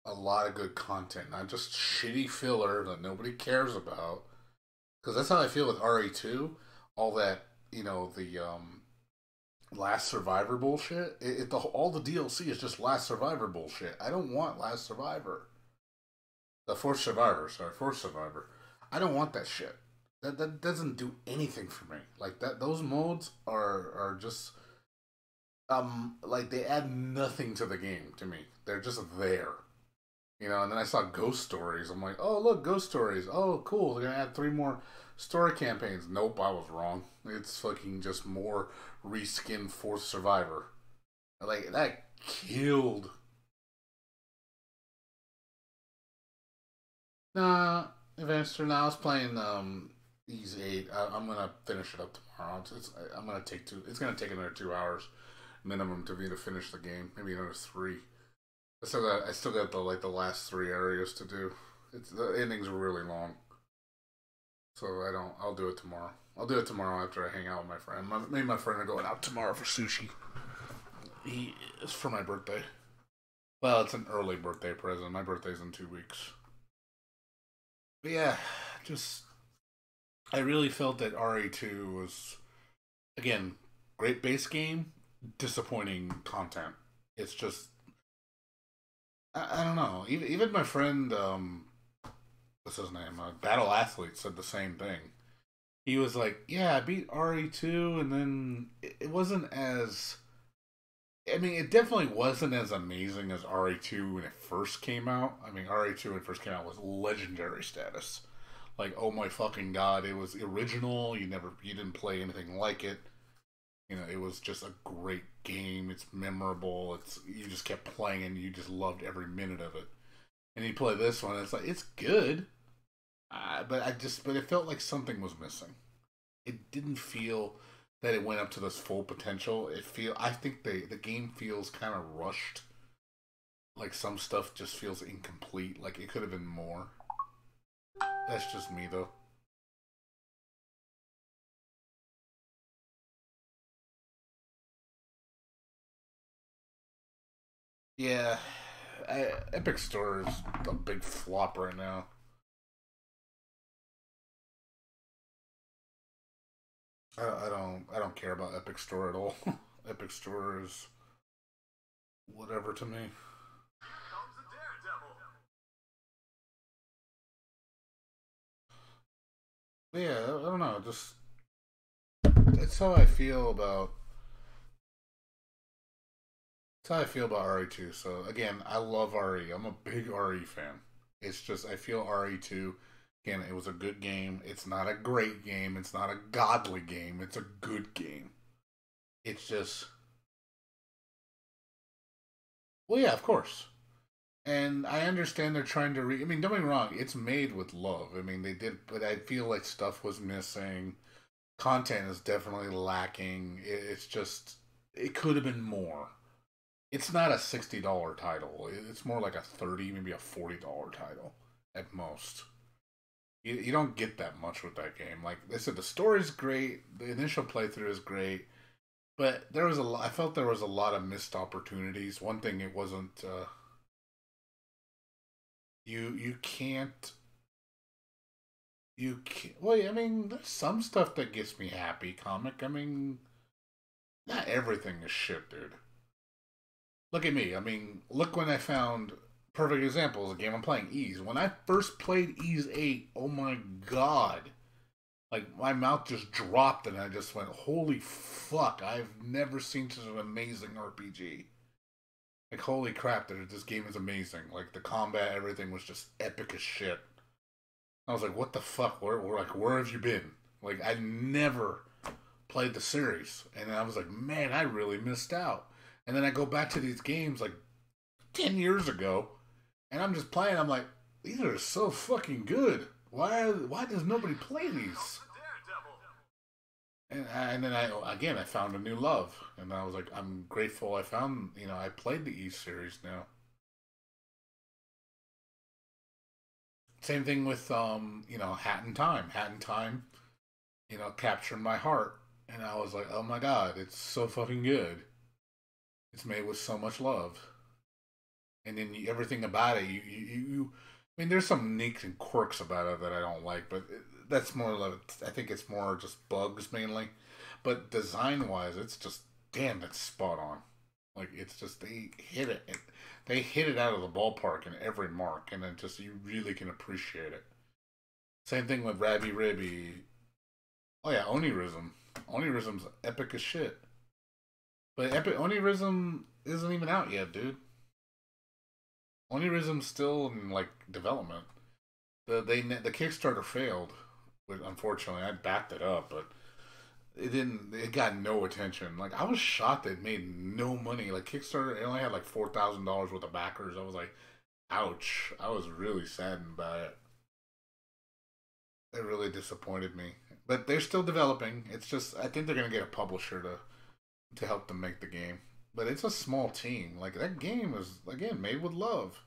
[SPEAKER 1] a lot of good content, not just shitty filler that nobody cares about. Because that's how I feel with RE2. All that, you know, the Last Survivor bullshit. All the DLC is just Last Survivor bullshit. I don't want Last Survivor. The Fourth Survivor, sorry, Fourth Survivor. I don't want that shit. That doesn't do anything for me. Like that, those modes are just like they add nothing to the game to me. They're just there, you know. And then I saw Ghost Stories. I'm like, oh look, Ghost Stories. Oh cool, they're gonna add 3 more story campaigns. Nope, I was wrong. It's fucking just more reskin Fourth Survivor. Like that killed. Nah, Evanster. Now I was playing Ease 8. I'm gonna finish it up tomorrow. I'm gonna take two. It's gonna take another 2 hours minimum to me to finish the game. Maybe another 3. I still got the last 3 areas to do. The endings are really long, so I'll do it tomorrow. I'll do it tomorrow after I hang out with my friend. Me and my friend are going out tomorrow for sushi. It's for my birthday. Well, it's an early birthday present. My birthday's in 2 weeks. But yeah, I really felt that RE2 was, again, great base game, disappointing content. It's just, I don't know. Even my friend, what's his name? Battle Athlete said the same thing. He was like, yeah, I beat RE2, and then it wasn't as, I mean, it definitely wasn't as amazing as RE2 when it first came out. I mean, RE2 when it first came out was legendary status. Like, oh my fucking god, it was original. You didn't play anything like it. You know, it was just a great game. It's memorable. You just kept playing and you just loved every minute of it. And you play this one, and it's like, it's good. But it felt like something was missing. It didn't feel that it went up to this full potential. I think the game feels kind of rushed. Like some stuff just feels incomplete. Like it could have been more. That's just me though. Yeah, Epic Store is a big flop right now. I don't care about Epic Store at all. Epic Store is whatever to me. But yeah, I don't know. Just that's how I feel about. That's how I feel about RE2. So again, I love RE. I'm a big RE fan. It's just I feel RE2. Again, it was a good game. It's not a great game. It's not a godly game. It's a good game. It's just, well, yeah, of course. And I understand they're trying to I mean, don't get me wrong. It's made with love. I mean, they did, but I feel like stuff was missing. Content is definitely lacking. It's just, it could have been more. It's not a $60 title. It's more like a 30, maybe a $40 title at most. You don't get that much with that game. Like I said, the story's great. The initial playthrough is great, but there was I felt there was a lot of missed opportunities. One thing it wasn't. You can't. You can't. Well, I mean, there's some stuff that gets me happy. Comic. I mean, not everything is shit, dude. Look at me. I mean, look when I found perfect example is a game I'm playing, Ease. When I first played Ease 8, oh my god. Like, my mouth just dropped and I just went, holy fuck, I've never seen such an amazing RPG. Like, holy crap, this game is amazing. Like, the combat, everything was just epic as shit. I was like, what the fuck? Where have you been? Like, I never played the series. And I was like, man, I really missed out. And then I go back to these games like 10 years ago, and I'm just playing. I'm like, these are so fucking good. Why does nobody play these? And then I found a new love, and I was like, I'm grateful I found. I played the East series now. Same thing with Hat in Time. Hat in Time, captured my heart. and I was like, oh my god, it's so fucking good. It's made with so much love, and then everything about it, I mean, there's some nicks and quirks about it that I don't like, but that's more like, I think it's more just bugs mainly. But design wise, it's just damn, it's spot on. Like it's just they hit it out of the ballpark in every mark, and then just you really can appreciate it. Same thing with Rabby Ribby. Oh yeah, Onirism. Onirism's epic as shit. But Epic Onirism isn't even out yet, dude. Onirism's still in like development. The Kickstarter failed, but unfortunately I backed it up, but it didn't. It got no attention. Like I was shocked that it made no money. Like Kickstarter, it only had like $4,000 worth of backers. I was like, ouch. I was really saddened by it. It really disappointed me. But they're still developing. It's just I think they're gonna get a publisher to help them make the game. But it's a small team. Like that game is again made with love.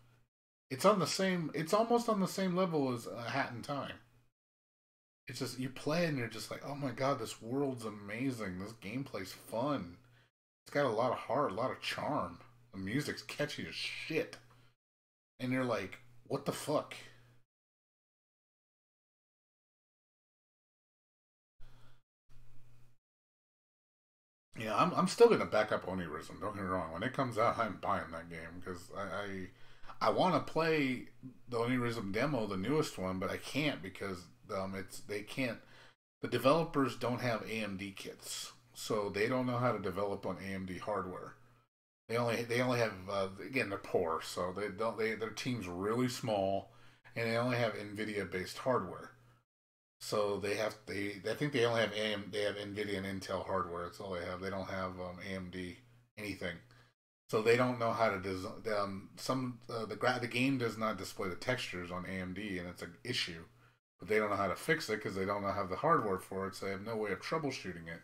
[SPEAKER 1] It's on the same. It's almost on the same level as A Hat in Time. It's just you play and you're just like, oh my god, this world's amazing. This gameplay's fun. It's got a lot of heart, a lot of charm. The music's catchy as shit, and you're like, what the fuck? Yeah, I'm still gonna back up Onirism. Don't get me wrong. When it comes out, I'm buying that game because I want to play the Onirism demo, the newest one, but I can't because they can't. The developers don't have AMD kits, so they don't know how to develop on AMD hardware. They only have again they're poor, so their team's really small, and they only have NVIDIA based hardware. So I think they only have they have Nvidia and Intel hardware. That's all they have. They don't have AMD anything. So they don't know how to design. The game does not display the textures on AMD, and it's an issue. But they don't know how to fix it because they don't know have the hardware for it. So they have no way of troubleshooting it.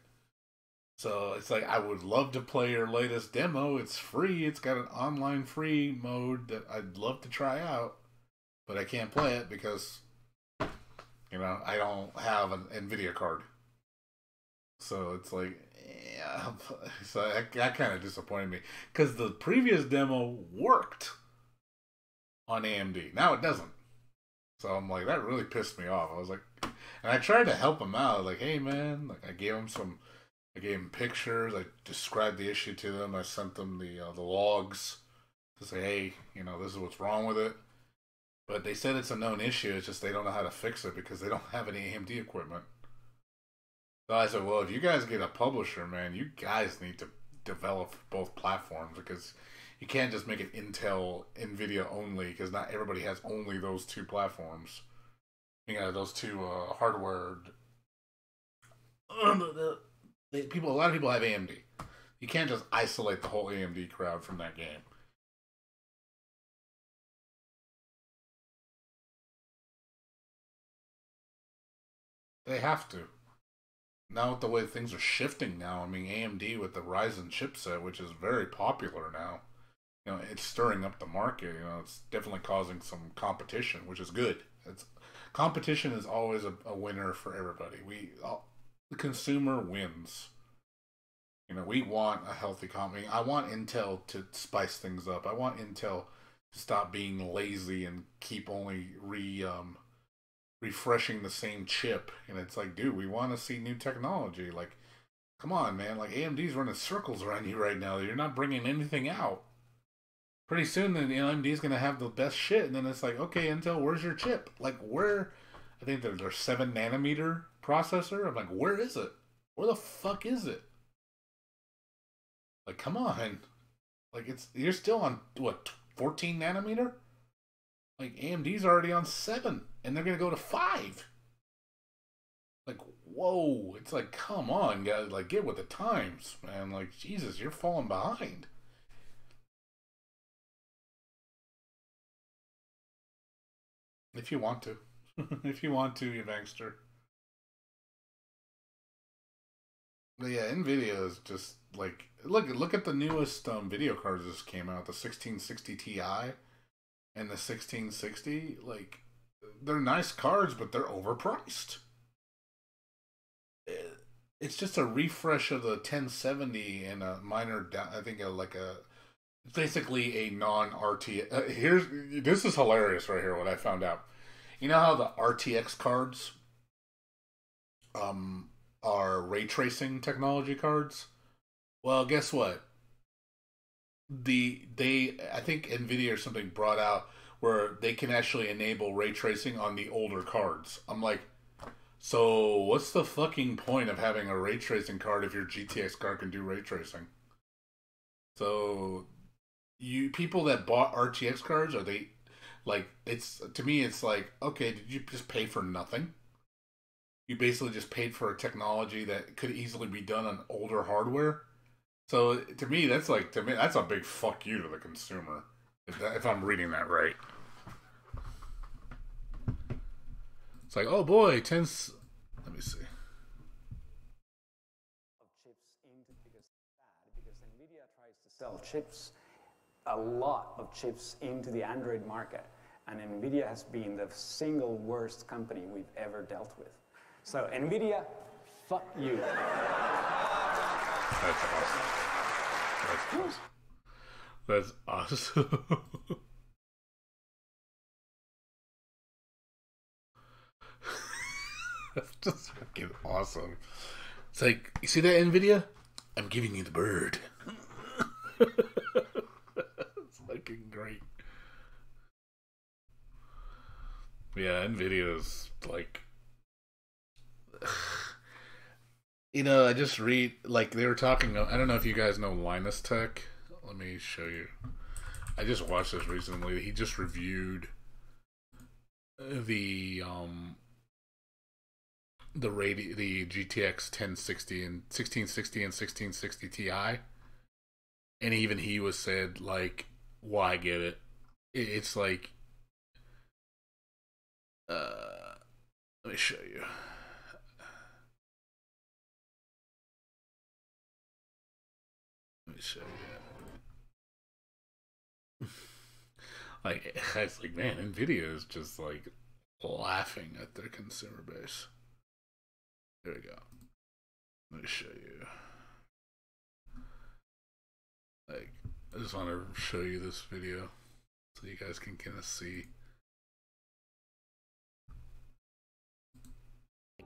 [SPEAKER 1] So it's like I would love to play your latest demo. It's free. It's got an online free mode that I'd love to try out, but I can't play it because I don't have an Nvidia card. So it's like, yeah. So that kind of disappointed me because the previous demo worked on AMD. Now it doesn't. So I'm like, that really pissed me off. I was like, and I tried to help him out. Like, hey man, like I gave him pictures. I described the issue to them. I sent them the logs to say, hey, this is what's wrong with it. But they said it's a known issue. It's just they don't know how to fix it because they don't have any AMD equipment. So I said, well, if you guys get a publisher, man, you guys need to develop both platforms because you can't just make it Intel, Nvidia only because not everybody has only those two platforms. Those two hardware. A lot of people have AMD. You can't just isolate the whole AMD crowd from that game. They have to. Now with the way things are shifting now, I mean AMD with the Ryzen chipset, which is very popular now, it's stirring up the market. It's definitely causing some competition, which is good. Competition is always a winner for everybody. The consumer wins. We want a healthy company. I want Intel to spice things up. I want Intel to stop being lazy and keep only refreshing the same chip. And it's like, dude, we want to see new technology. Like, come on, man. Like AMD's running circles around you right now. You're not bringing anything out. Pretty soon, then AMD's gonna have the best shit, and then it's like, okay, Intel, where's your chip? Like, where? I think their 7 nanometer processor. I'm like, where is it? Where the fuck is it? Like, come on. Like, you're still on what 14 nanometer? Like AMD's already on 7, and they're gonna go to 5. Like, whoa! It's like, come on, guys! Like, get with the times, man! Like, Jesus, you're falling behind. If you want to, if you want to, you gangster. But yeah, Nvidia is just like look at the newest video cards that just came out, the 1660 Ti and the 1660. Like, they're nice cards, but they're overpriced. it's just a refresh of the 1070 and a minor down. I think basically a non-RT. This is hilarious right here. What I found out. You know how the RTX cards are ray tracing technology cards? Well, guess what? I think Nvidia or something brought out where they can actually enable ray tracing on the older cards. I'm like, so what's the fucking point of having a ray tracing card if your GTX card can do ray tracing? So you people that bought RTX cards, are they like, it's, to me it's like, okay, did you just pay for nothing? You basically just paid for a technology that could easily be done on older hardware. So to me that's a big fuck you to the consumer, if I'm reading that right. It's like, oh boy, let me see.
[SPEAKER 5] Of chips into because Nvidia tries to sell chips, a lot of chips into the Android market, and Nvidia has been the single worst company we've ever dealt with. So Nvidia, fuck you.
[SPEAKER 1] That's awesome. That's awesome. That's just fucking awesome. It's like, you see that, Nvidia? I'm giving you the bird. It's fucking great. Yeah, Nvidia is like, you know, I just read, like, they were talking, I don't know if you guys know Linus Tech. Let me show you. I just watched this recently. He just reviewed the GTX 1060 and 1660 and 1660 Ti, and even he was said, like, why get it? It's like, let me show you. Let me show you. Like, it's like, man, Nvidia is just like laughing at their consumer base. There we go. Let me show you. Like, I just want to show you this video so you guys can kind of see.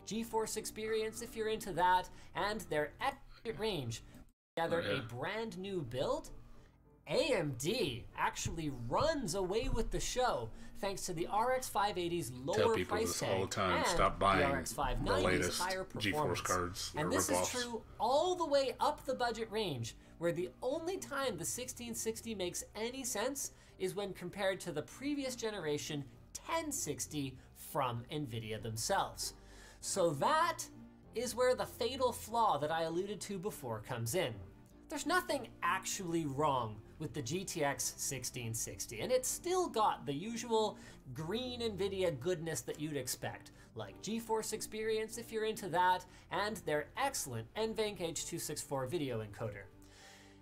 [SPEAKER 6] GeForce experience if you're into that, and their accurate range. Together a brand new build. AMD actually runs away with the show thanks to the RX 580's lower price tag
[SPEAKER 1] all the time.
[SPEAKER 6] and
[SPEAKER 1] Stop buying
[SPEAKER 6] the RX 590's higher performance.
[SPEAKER 1] GeForce cards.
[SPEAKER 6] And this is true all the way up the budget range, where the only time the 1660 makes any sense is when compared to the previous generation 1060 from Nvidia themselves. So that is where the fatal flaw that I alluded to before comes in. There's nothing actually wrong with the GTX 1660, and it's still got the usual green Nvidia goodness that you'd expect, like GeForce experience if you're into that, and their excellent NVENC H.264 video encoder.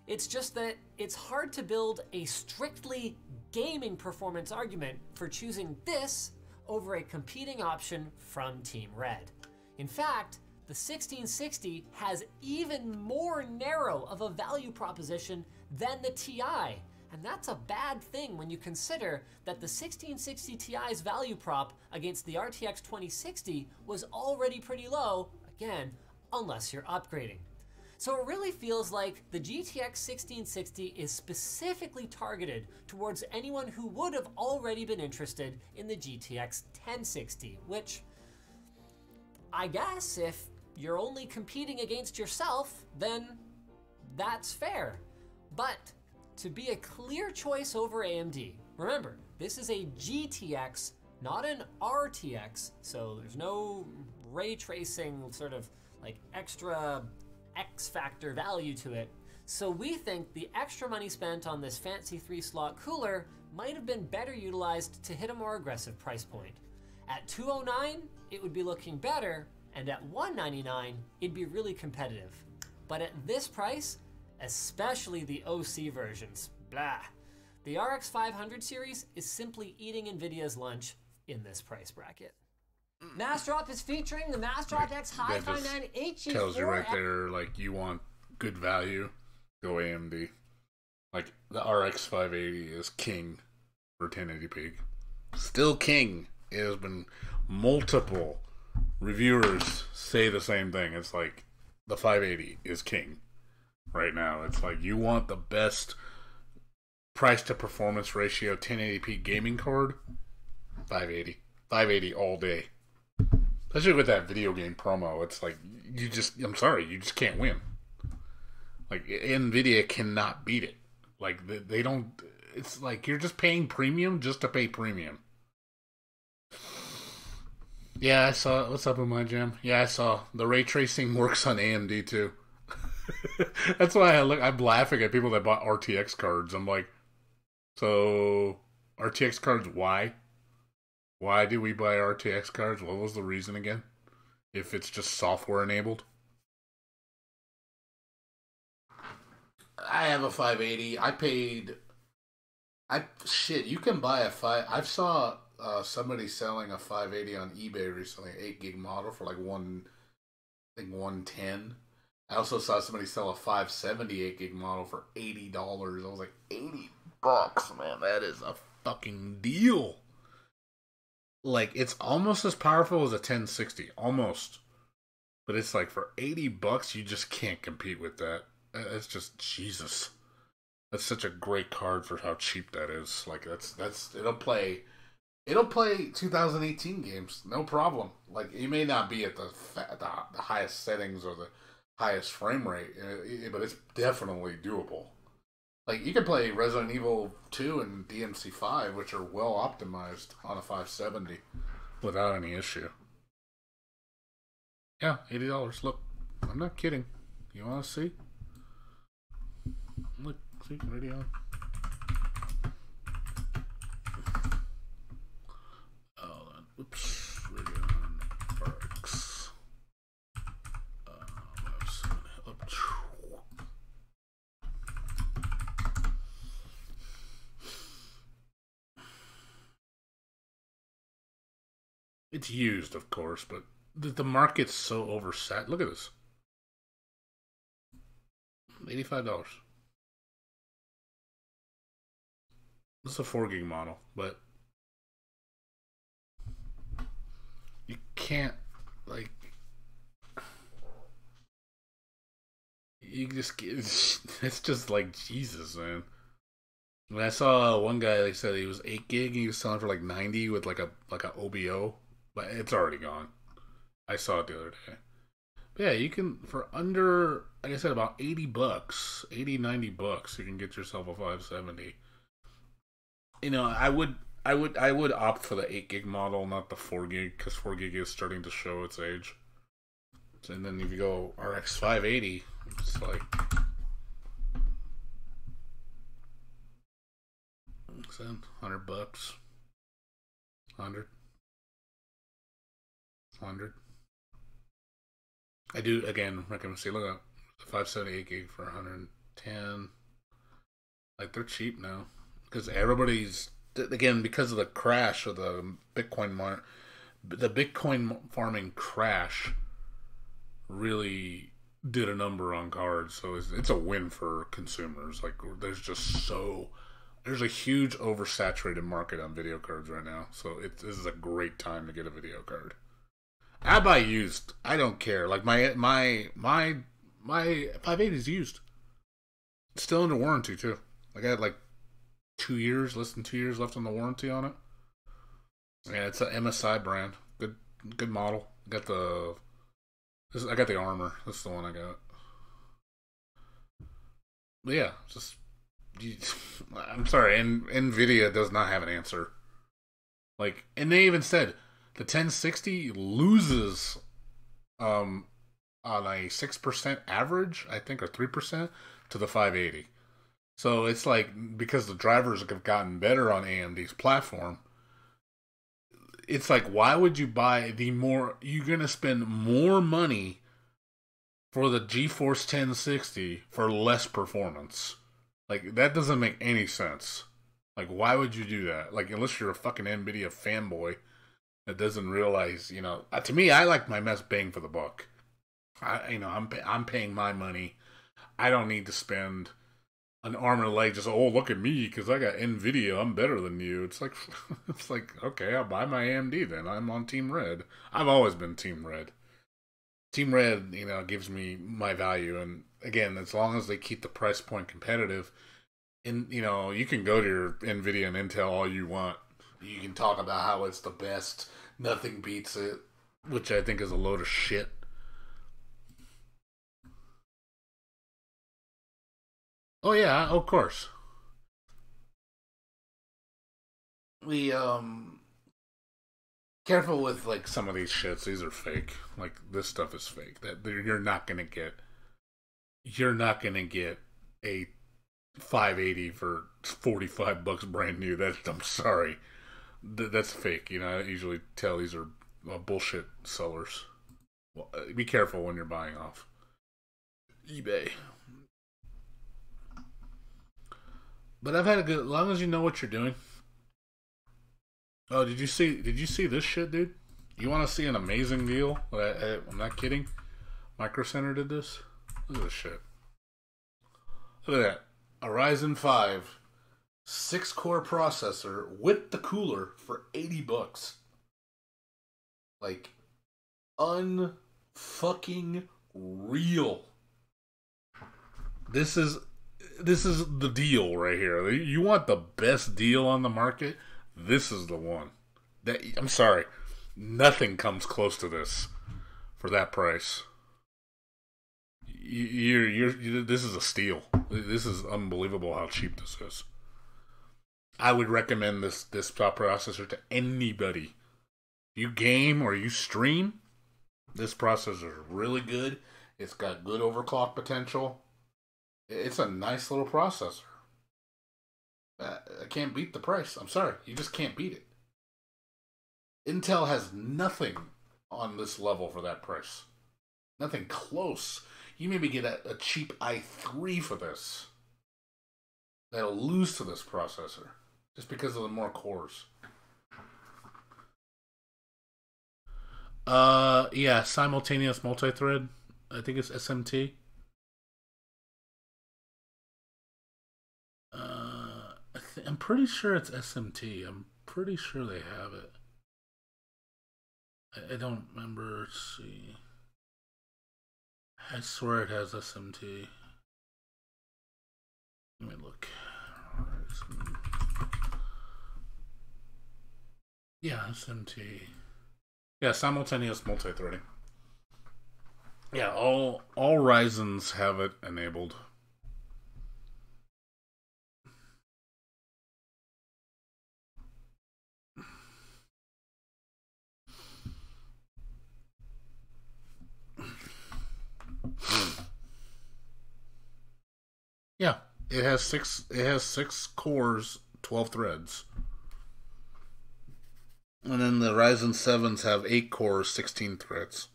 [SPEAKER 6] It's just that it's hard to build a strictly gaming performance argument for choosing this over a competing option from Team Red. In fact, the 1660 has even more narrow of a value proposition than the Ti, and that's a bad thing when you consider that the 1660 Ti's value prop against the RTX 2060 was already pretty low, again, unless you're upgrading. So it really feels like the GTX 1660 is specifically targeted towards anyone who would have already been interested in the GTX 1060, which, I guess, if you're only competing against yourself, then that's fair. But to be a clear choice over AMD, remember, this is a GTX, not an RTX, so there's no ray tracing sort of like extra X factor value to it. So we think the extra money spent on this fancy 3-slot cooler might have been better utilized to hit a more aggressive price point. At $209, it would be looking better, and at $199, it'd be really competitive. But at this price, especially the OC versions, blah. The RX 500 series is simply eating Nvidia's lunch in this price bracket. Mass Drop is featuring the Mass Drop X Hi-Fi
[SPEAKER 1] That just
[SPEAKER 6] 9 HE4.
[SPEAKER 1] tells you right there, like, you want good value, go AMD. Like, the RX 580 is king for 1080p. Still king. It has been multiple reviewers say the same thing. It's like, the 580 is king right now. It's like, you want the best price to performance ratio 1080p gaming card, 580. 580 all day. Especially with that video game promo. It's like, I'm sorry, you just can't win. Like, Nvidia cannot beat it. Like, they don't, it's like you're just paying premium just to pay premium. Yeah, I saw, what's up with my jam? Yeah, I saw the ray tracing works on AMD too. That's why I'm laughing at people that bought RTX cards. I'm like, so RTX cards, why? Why do we buy RTX cards? What was the reason again? If it's just software enabled? I have a 580. You can buy I saw somebody selling a 580 on eBay recently, 8 gig model for like 110. I also saw somebody sell a 570 8 gig model for $80. I was like, $80, man, that is a fucking deal. Like, it's almost as powerful as a 1060, almost. But it's like, for $80, you just can't compete with that. It's just, Jesus. That's such a great card for how cheap that is. Like, it'll play 2018 games, no problem. Like, you may not be at the highest settings or the highest frame rate, but it's definitely doable. Like, you can play Resident Evil 2 and DMC 5, which are well optimized on a 570 without any issue. Yeah, $80. Look, I'm not kidding. You want to see? Look, see, radio. Oh, then, oops, radio on RX. It's used, of course, but the market's so oversat. Look at this. $85. This is a 4 gig model, but you can't, like, you just, it's just like, Jesus, man. When I saw one guy, they said he was 8 gig and he was selling for like 90 with like a OBO, but it's already gone. I saw it the other day. But yeah, you can, for under, like I said, about $80, $80, $90, you can get yourself a 570. You know, I would opt for the 8 gig model, not the 4 gig, because 4 gig is starting to show its age. And then if you go RX 580, it's like, $100, 100. I do, again, recommend, see, look up, 578 gig for 110. Like, they're cheap now. Because everybody's, again, because of the crash of the Bitcoin farming crash really did a number on cards. So it's a win for consumers. Like, there's a huge oversaturated market on video cards right now. So this is a great time to get a video card. I buy used. I don't care. Like, my 580 is used. It's still under warranty too. Like, I had like 2 years, less than 2 years left on the warranty on it. Yeah, it's an MSI brand. Good model. I got the armor. That's the one I got. But yeah, I'm sorry, Nvidia does not have an answer. Like, and they even said the 1060 loses on a 6% average, I think, or 3% to the 580. So it's like, because the drivers have gotten better on AMD's platform, it's like, why would you buy you're going to spend more money for the GeForce 1060 for less performance? Like, that doesn't make any sense. Like, why would you do that? Like, unless you're a fucking NVIDIA fanboy that doesn't realize, to me, I like my best bang for the buck. I'm paying my money. I don't need to spend an arm and a leg just, oh, look at me because I got Nvidia, I'm better than you. It's like okay, I'll buy my AMD then. I'm on Team Red. I've always been Team Red. Team Red, gives me my value, and again, as long as they keep the price point competitive, and you can go to your Nvidia and Intel all you want. You can talk about how it's the best, nothing beats it, which I think is a load of shit. Oh yeah, of course. We careful with like some of these shits. These are fake. Like this stuff is fake. That you're not gonna get. You're not gonna get a 580 for $45 brand new. I'm sorry. That's fake. I usually tell these are bullshit sellers. Well, be careful when you're buying off eBay. But I've had a good, as long as you know what you're doing. Oh, did you see this shit, dude? You want to see an amazing deal? I'm not kidding. Micro Center did this. Look at this shit. Look at that. A Ryzen 5 6-core processor with the cooler for $80. Like, unfucking real. This is the deal right here. You want the best deal on the market? This is the one. I'm sorry, nothing comes close to this for that price. This is a steal. This is unbelievable how cheap this is. I would recommend this top processor to anybody. You game or you stream, this processor is really good. It's got good overclock potential. It's a nice little processor. I can't beat the price. I'm sorry. You just can't beat it. Intel has nothing on this level for that price. Nothing close. You maybe get a cheap i3 for this. That'll lose to this processor. Just because of the more cores. Yeah, simultaneous multi-thread. I think it's SMT. I'm pretty sure it's SMT. I'm pretty sure they have it. I don't remember. Let's see. I swear it has SMT. Let me look. Yeah, SMT. Yeah, simultaneous multi-threading. Yeah, all Ryzens have it enabled. Yeah, it has six cores, 12 threads. And then the Ryzen 7s have 8 cores, 16 threads.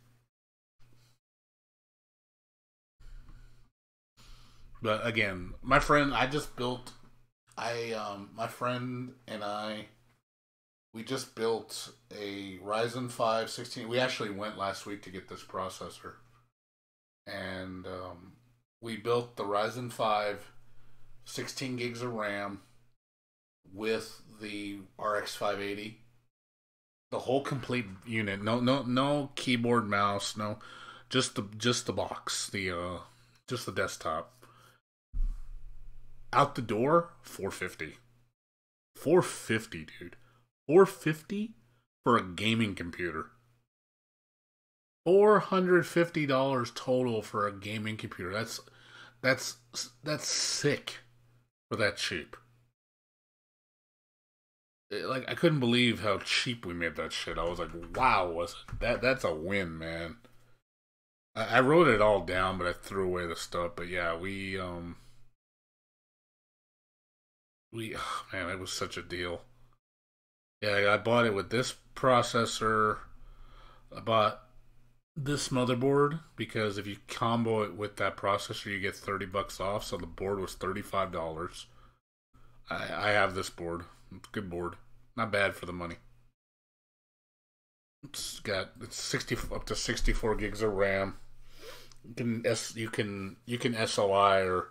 [SPEAKER 1] But again, my friend and I, we just built a Ryzen 5 16. We actually went last week to get this processor. And we built the Ryzen 5 16 gigs of RAM with the RX 580. The whole complete unit. No keyboard, mouse, no, just the box, just the desktop. Out the door, $450. $450, dude. $450 for a gaming computer. $450 total for a gaming computer. That's sick for that cheap. Like, I couldn't believe how cheap we made that shit. I was like, wow, that's a win, man. I wrote it all down, but I threw away the stuff. But yeah, oh, man, it was such a deal. Yeah, I bought it with this processor. I bought this motherboard because if you combo it with that processor, you get $30 off. So the board was $35. I have this board. It's a good board. Not bad for the money. It's 60 up to 64 gigs of RAM. You can SLI or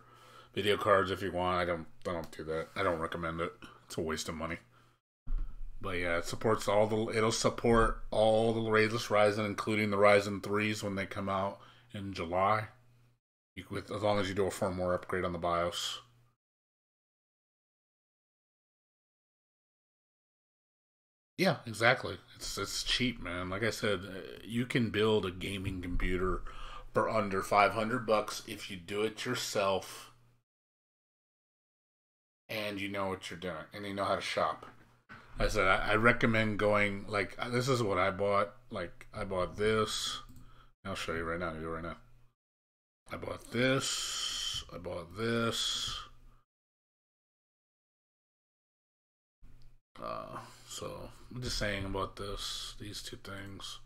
[SPEAKER 1] video cards if you want. I don't do that. I don't recommend it. It's a waste of money. But yeah, it'll support all the latest Ryzen, including the Ryzen 3s when they come out in July. As long as you do a firmware upgrade on the BIOS. Yeah, exactly. It's cheap, man. Like I said, you can build a gaming computer for under $500 if you do it yourself and you know what you're doing and you know how to shop. I said I recommend going like this is what I bought. Like I bought this. I'll show you right now. You do it right now. I bought this. I bought this. So I'm just saying about these two things.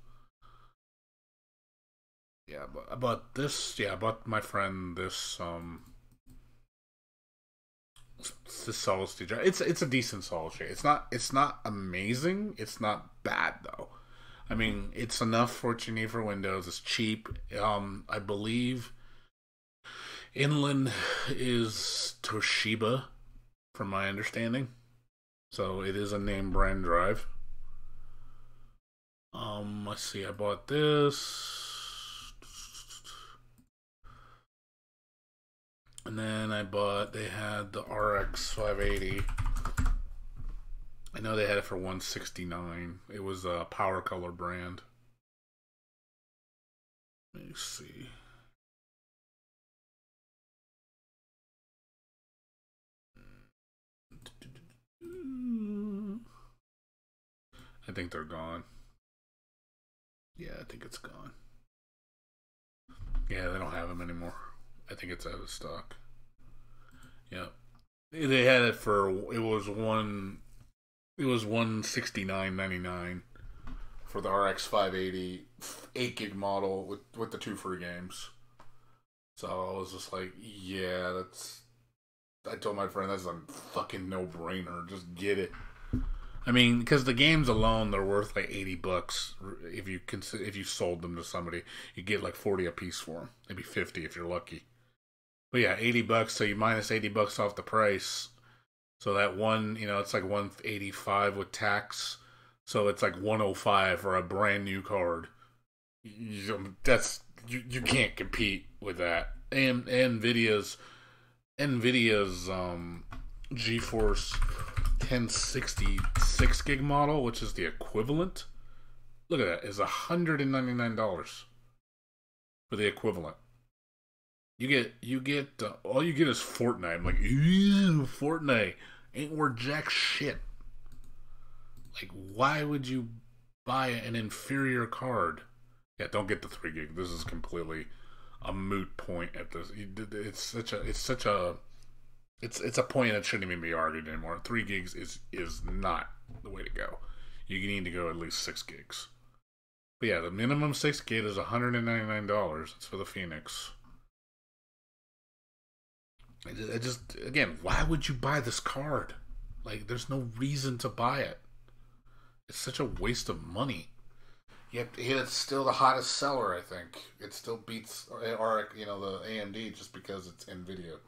[SPEAKER 1] Yeah, but I bought this. Yeah, I bought my friend this solid state drive. It's a decent solid state. It's not amazing. It's not bad though. I mean, it's enough for what you need for Windows. It's cheap. I believe Inland is Toshiba, from my understanding. So it is a name brand drive. Let's see. I bought this. And then they had the RX 580. I know they had it for $169. It was a Power Color brand. Let me see. I think they're gone. Yeah, I think it's gone. Yeah, they don't have them anymore. I think it's out of stock. Yeah, they had it for it was $169.99 for the RX 580 8 gig model with the 2 free games. So I was just like, yeah, that's. I told my friend that's a fucking no brainer. Just get it. I mean, because the games alone, they're worth like $80 if you sold them to somebody. You get like 40 a piece for them, maybe 50 if you're lucky. But yeah, $80. So you minus $80 off the price. So that it's like 185 with tax. So it's like 105 for a brand new card. You can't compete with that. And Nvidia's GeForce 1060 6 gig model, which is the equivalent. Look at that, is $199 for the equivalent. You get all you get is Fortnite. I'm like, ew, Fortnite ain't worth jack shit. Like, why would you buy an inferior card? Yeah, don't get the 3 gig. This is completely a moot point at this. It's a point that shouldn't even be argued anymore. 3 gigs is not the way to go. You need to go at least 6 gigs. But yeah, the minimum 6 gig is $199. It's for the Phoenix. I just again, why would you buy this card? Like, there's no reason to buy it. It's such a waste of money. Yet it's still the hottest seller. I think it still beats the AMD just because it's Nvidia.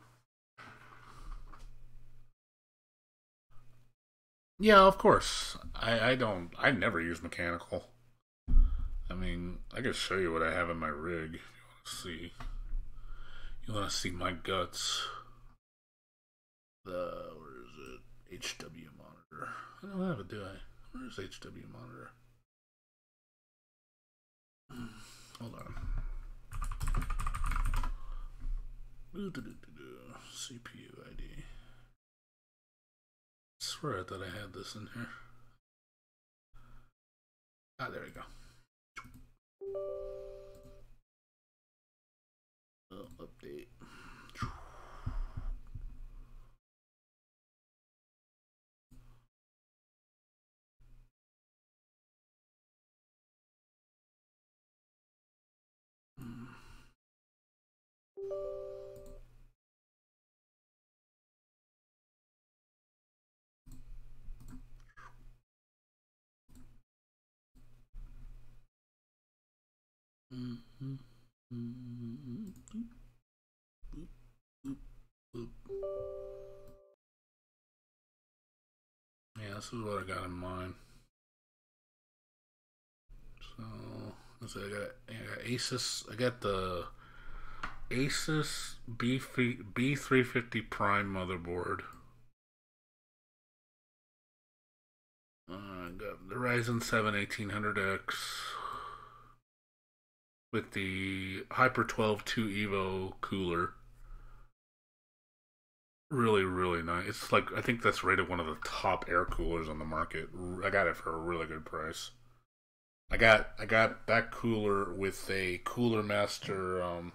[SPEAKER 1] Yeah, of course. I never use mechanical. I mean, I can show you what I have in my rig if you want to see. You want to see my guts. Where is it? HW monitor. I don't have it, do I? Where's HW monitor? Hold on. CPU ID. I swear I thought I had this in here. Ah, there we go. Update. this is what I got in mind. So let's see, I got Asus. I got the Asus B350 Prime motherboard. I got the Ryzen 7 1800X with the Hyper 12 2 Evo cooler. Really, really nice. It's like, I think that's rated one of the top air coolers on the market. I got it for a really good price. I got that cooler with a Cooler Master. I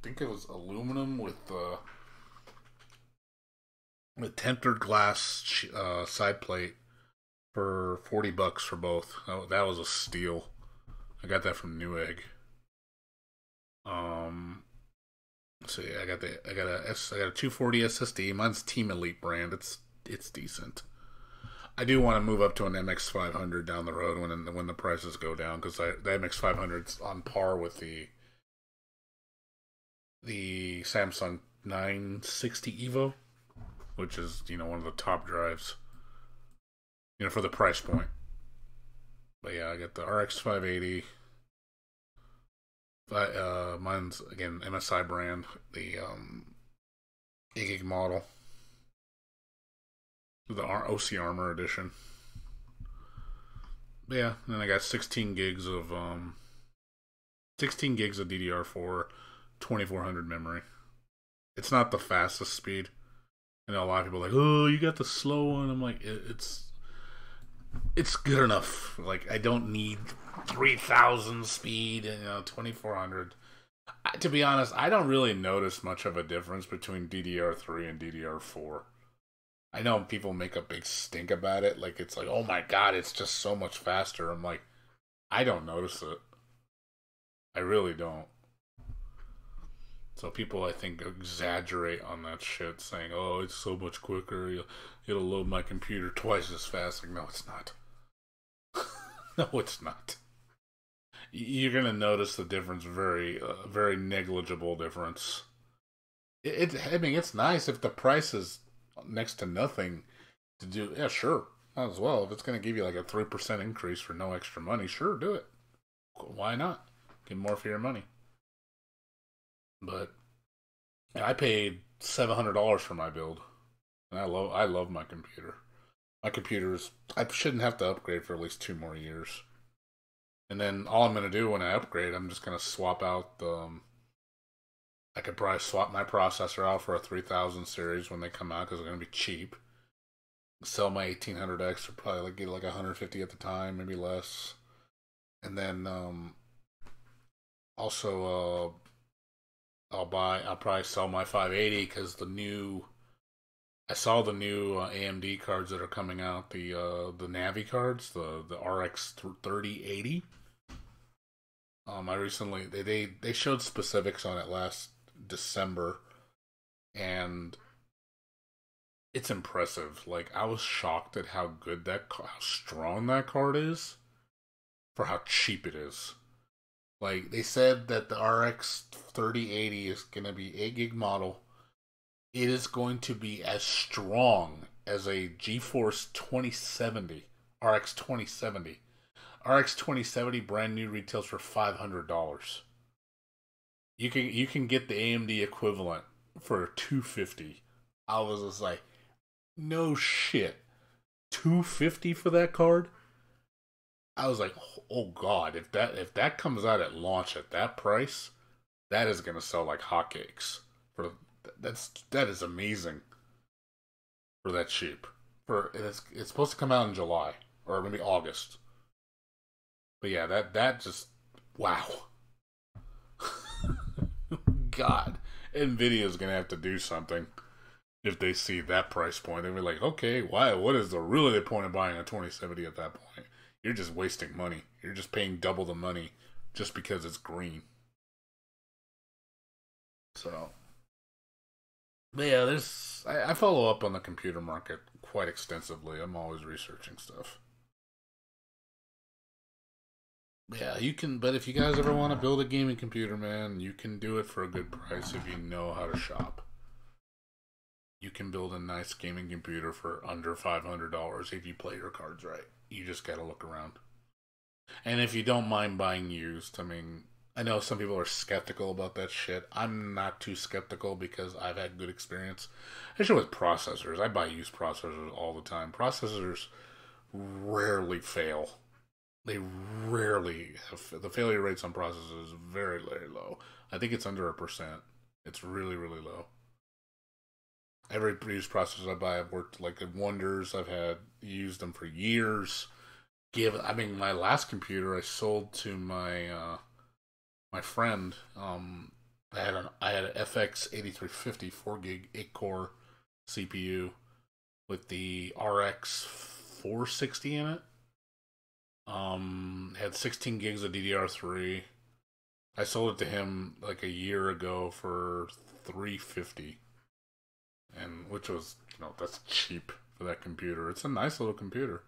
[SPEAKER 1] think it was aluminum with tempered glass side plate for $40 for both. That was a steal. I got that from Newegg. So yeah, I got a 240 SSD. Mine's Team Elite brand. It's decent. I do want to move up to an MX500 down the road when the prices go down, because the MX500's on par with the Samsung 960 Evo, which is, one of the top drives, for the price point. But yeah, I got the RX 580. Mine's, again, MSI brand, the 8 gig model, the OC Armor edition. But yeah, and then I got 16 gigs of DDR4, 2400 memory. It's not the fastest speed. I know a lot of people are like, oh, you got the slow one. I'm like, it's good enough. Like, I don't need 3000 speed and 2400. To be honest, I don't really notice much of a difference between DDR3 and DDR4. I know people make a big stink about it, like it's like, oh my god, it's just so much faster. I'm like, I don't notice it. I really don't. So people, I think, exaggerate on that shit, saying, oh, it's so much quicker, it'll load my computer twice as fast. Like, no, it's not. No, it's not. You're going to notice the difference, very negligible difference. I mean, it's nice if the price is next to nothing to do. Yeah, sure, might as well. If it's going to give you like a 3% increase for no extra money, sure, do it. Why not? Get more for your money. But I paid $700 for my build, and I love my computer. My computer's, I shouldn't have to upgrade for at least 2 more years. And then all I'm going to do when I upgrade, I'm just going to swap out I could probably swap my processor out for a 3000 series when they come out, because they're going to be cheap. Sell my 1800X for probably get like 150 at the time, maybe less. And then also I'll probably sell my 580, because I saw the new AMD cards that are coming out, the Navi cards, the RX 3080. I recently they showed specifics on it last December, and it's impressive. Like, I was shocked at how strong that card is for how cheap it is. Like, they said that the RX 3080 is going to be 8 gig model. It is going to be as strong as a GeForce 2070, RX 2070. RX 2070 brand new retails for $500. You can get the AMD equivalent for $250. I was just like, no shit, $250 for that card? I was like, oh god, if that comes out at launch at that price, that is gonna sell like hotcakes. That is amazing for that cheap. It's supposed to come out in July or maybe August. But yeah, that just, wow. God, Nvidia's gonna have to do something if they see that price point. They'll be like, okay, why? What is really the point of buying a 2070 at that point? You're just wasting money. You're just paying double the money just because it's green. So, but yeah, I follow up on the computer market quite extensively. I'm always researching stuff. Yeah, you can, but if you guys ever want to build a gaming computer, man, you can do it for a good price if you know how to shop. you can build a nice gaming computer for under $500 if you play your cards right. You just gotta look around. And if you don't mind buying used, I mean, I know some people are skeptical about that shit. I'm not too skeptical because I've had good experience. Especially with processors. I buy used processors all the time. Processors rarely fail. They rarely have, the failure rates on processors is very, very low. I think it's under 1%. It's really, really low. Every used processor I buy, I've worked like wonders. I've had used them for years. My last computer I sold to my my friend. I had an FX 8350 4 gig 8-core CPU with the RX 460 in it. Had 16 gigs of DDR3. I sold it to him like a year ago for $350, and which was, that's cheap for that computer. It's a nice little computer.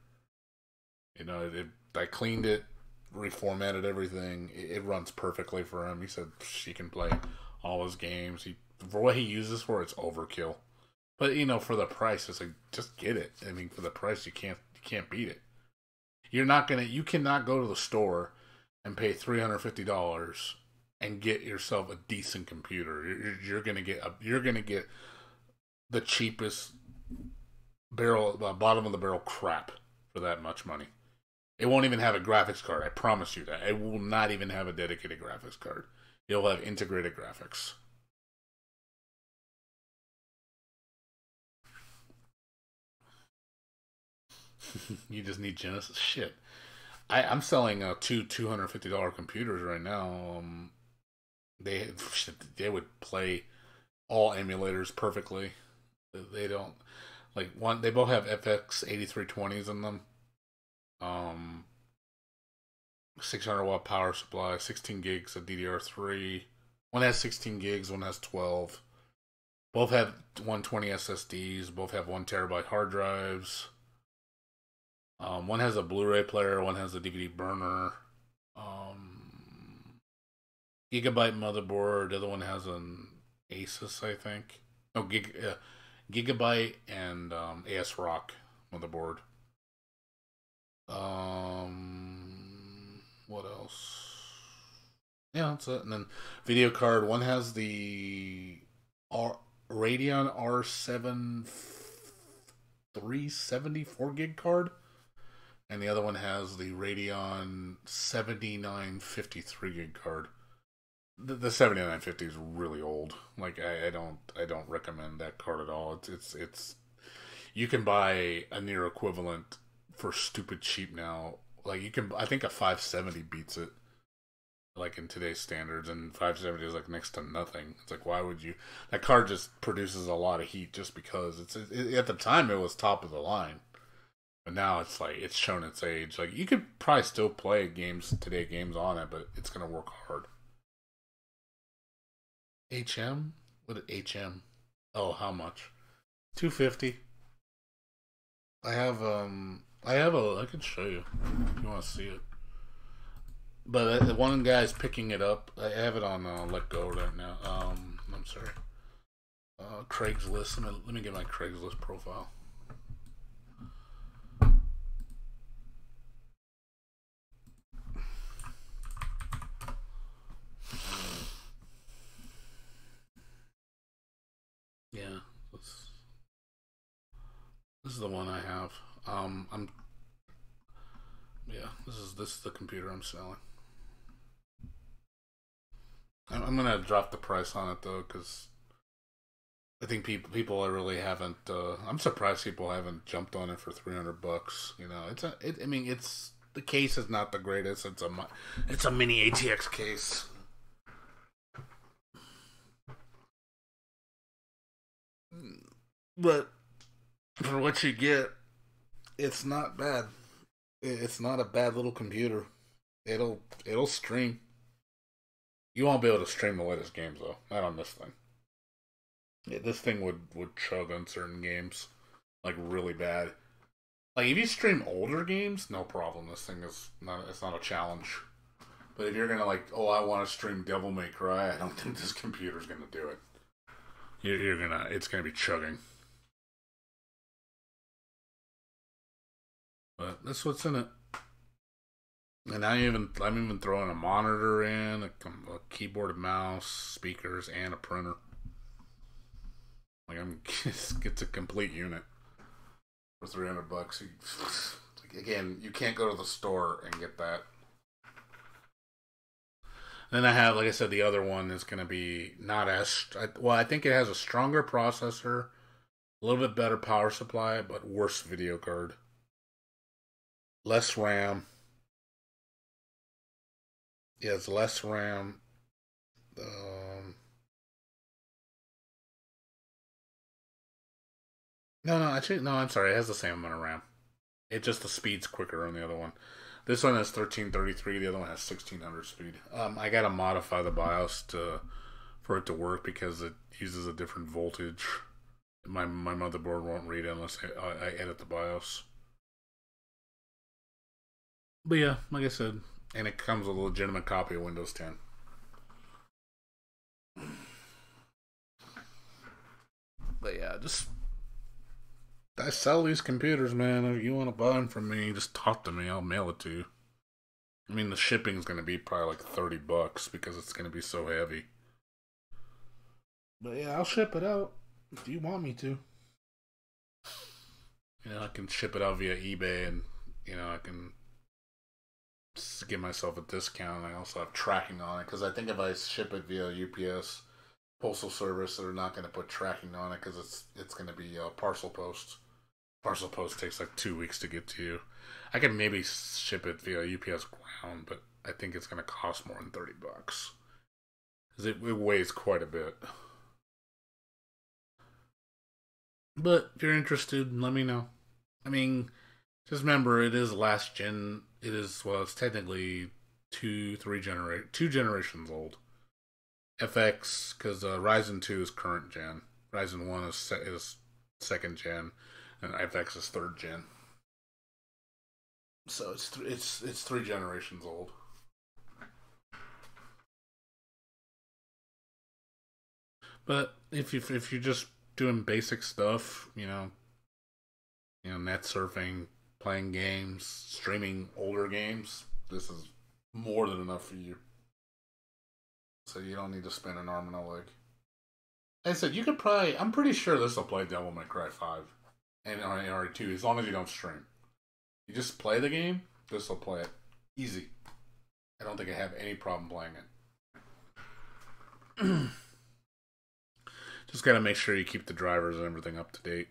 [SPEAKER 1] I cleaned it, reformatted everything. It runs perfectly for him. He said he can play all his games. For what he uses for, it's overkill. But for the price, it's like, just get it. I mean, for the price, you can't beat it. You cannot go to the store and pay $350 and get yourself a decent computer. You're gonna get the cheapest bottom of the barrel crap for that much money. It won't even have a graphics card. I promise you that. It will not even have a dedicated graphics card. It'll have integrated graphics. You just need Genesis. Shit. I'm selling two $250 computers right now. They would play all emulators perfectly. They don't they both have FX 8320s in them. 600 watt power supply, 16 gigs of DDR3. One has 16 gigs, one has 12. Both have 120 SSDs. Both have 1 terabyte hard drives. One has a Blu-ray player, one has a DVD burner. Gigabyte motherboard. The other one has an Asus, I think. No, Gigabyte and ASRock motherboard. What else? Yeah, that's it. And then video card. One has the Radeon R7 370 4 gig card. And the other one has the Radeon 7950 3 gig card. The 7950 is really old. I don't recommend that card at all. It's you can buy a near equivalent for stupid cheap now. I think a 570 beats it. In today's standards, and 570 is next to nothing. It's why would you? That card just produces a lot of heat just because at the time it was top of the line. But now it's shown its age. You could probably still play games on it, but it's gonna work hard. HM? What is HM? Oh, how much? $250. I can show you if you want to see it. But one guy's picking it up. I have it on Let Go right now. I'm sorry. Craigslist. Let me get my Craigslist profile. Yeah, this is the one I have. This is the computer I'm selling. I'm gonna drop the price on it though, because I think people really haven't. I'm surprised people haven't jumped on it for $300. It's the case is not the greatest. It's a mini ATX case. But for what you get, it's not bad. It's not a bad little computer. It'll stream. You won't be able to stream the latest games though. Not on this thing. Yeah, this thing would chug on certain games, really bad. If you stream older games, no problem. This thing is not. It's not a challenge. But if you're gonna I want to stream Devil May Cry, I don't think this computer's gonna do it. It's gonna be chugging. But that's what's in it. And I'm even throwing a monitor in, a keyboard and mouse, speakers, and a printer. Like it's a complete unit for $300. Again, you can't go to the store and get that. Then I have, like I said, the other one is going to be not as... Well, I think it has a stronger processor, a little bit better power supply, but worse video card. Less RAM. Yeah, it's less RAM. No, I'm sorry. It has the same amount of RAM. It just the speed's quicker on the other one. This one has 1333. The other one has 1600 speed. I gotta modify the BIOS for it to work because it uses a different voltage. My motherboard won't read it unless I edit the BIOS. But yeah, like I said, and it comes with a legitimate copy of Windows 10. But yeah, I sell these computers, man. If you want to buy them from me, just talk to me. I'll mail it to you. I mean, the shipping's going to be probably like $30 because it's going to be so heavy. But yeah, I'll ship it out if you want me to. You know, I can ship it out via eBay, and you know, I can give myself a discount. I also have tracking on it because I think if I ship it via UPS postal service, they're not going to put tracking on it because it's going to be parcel post. Parcel post takes like 2 weeks to get to you. I can maybe ship it via UPS ground, but I think it's going to cost more than $30 because it weighs quite a bit. But if you're interested, let me know. I mean, just remember, it is last gen. It is, well, it's technically two generations old. FX, because Ryzen 2 is current gen. Ryzen 1 is second gen, and FX is third gen. So it's 3 generations old. But if you're just doing basic stuff, you know, net surfing, playing games, streaming older games, this is more than enough for you. So you don't need to spend an arm and a leg. Like I said, you could probably... I'm pretty sure this will play Devil May Cry 5 and RE2 as long as you don't stream. You just play the game, this will play it. Easy. I don't think I have any problem playing it. Just gotta make sure you keep the drivers and everything up to date.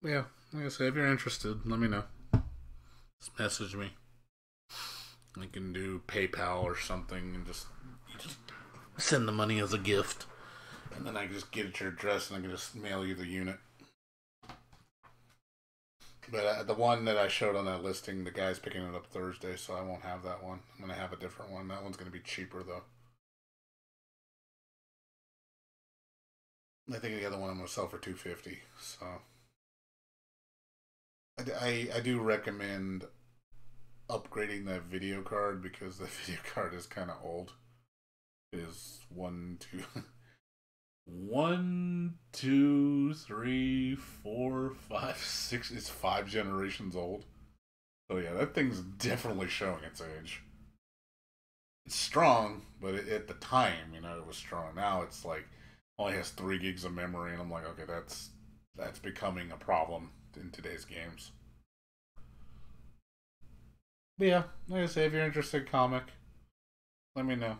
[SPEAKER 1] Yeah, like I said, if you're interested, let me know. Just message me. I can do PayPal or something and just send the money as a gift. And then I can just get it to your address and I can just mail you the unit. But the one that I showed on that listing, the guy's picking it up Thursday, so I won't have that one. I'm going to have a different one. That one's going to be cheaper, though. I think the other one I'm going to sell for $250. So I do recommend upgrading that video card because the video card is kind of old. It is 1, 2, 3, 4, 5, 6. It's 5 generations old. So yeah, that thing's definitely showing its age. It's strong, but at the time, it was strong. Now it's like only has 3 gigs of memory, and I'm like, okay, that's becoming a problem in today's games. But yeah, like I say, if you're interested in comic, let me know.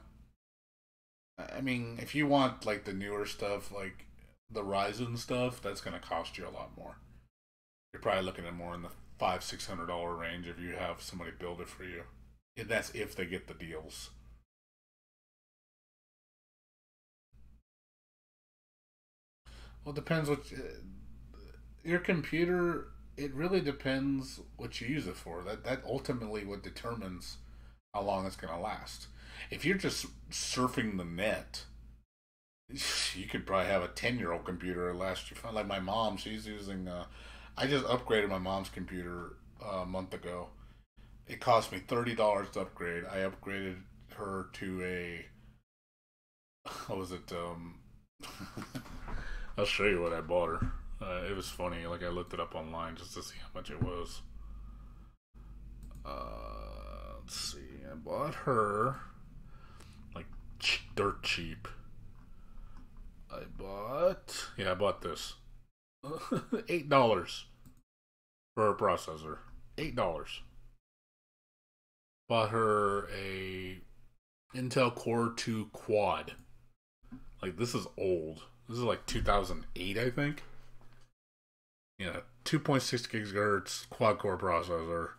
[SPEAKER 1] I mean, if you want like the newer stuff, like the Ryzen stuff, that's gonna cost you a lot more. You're probably looking at more in the $500-600 range if you have somebody build it for you. And that's if they get the deals. Well, it depends what your computer. It really depends what you use it for. That ultimately what determines how long it's gonna last. If you're just surfing the net, you could probably have a 10-year-old computer that lasts you fine. Like my mom, she's using. I just upgraded my mom's computer a month ago. It cost me $30 to upgrade. I upgraded her to a. What was it? I'll show you what I bought her. It was funny. Like I looked it up online just to see how much it was. Let's see. I bought her like dirt cheap. I bought this $8 for her processor. $8. Bought her a Intel Core 2 Quad. Like this is old. This is like 2008, I think. Yeah, 2.6 gigahertz quad core processor.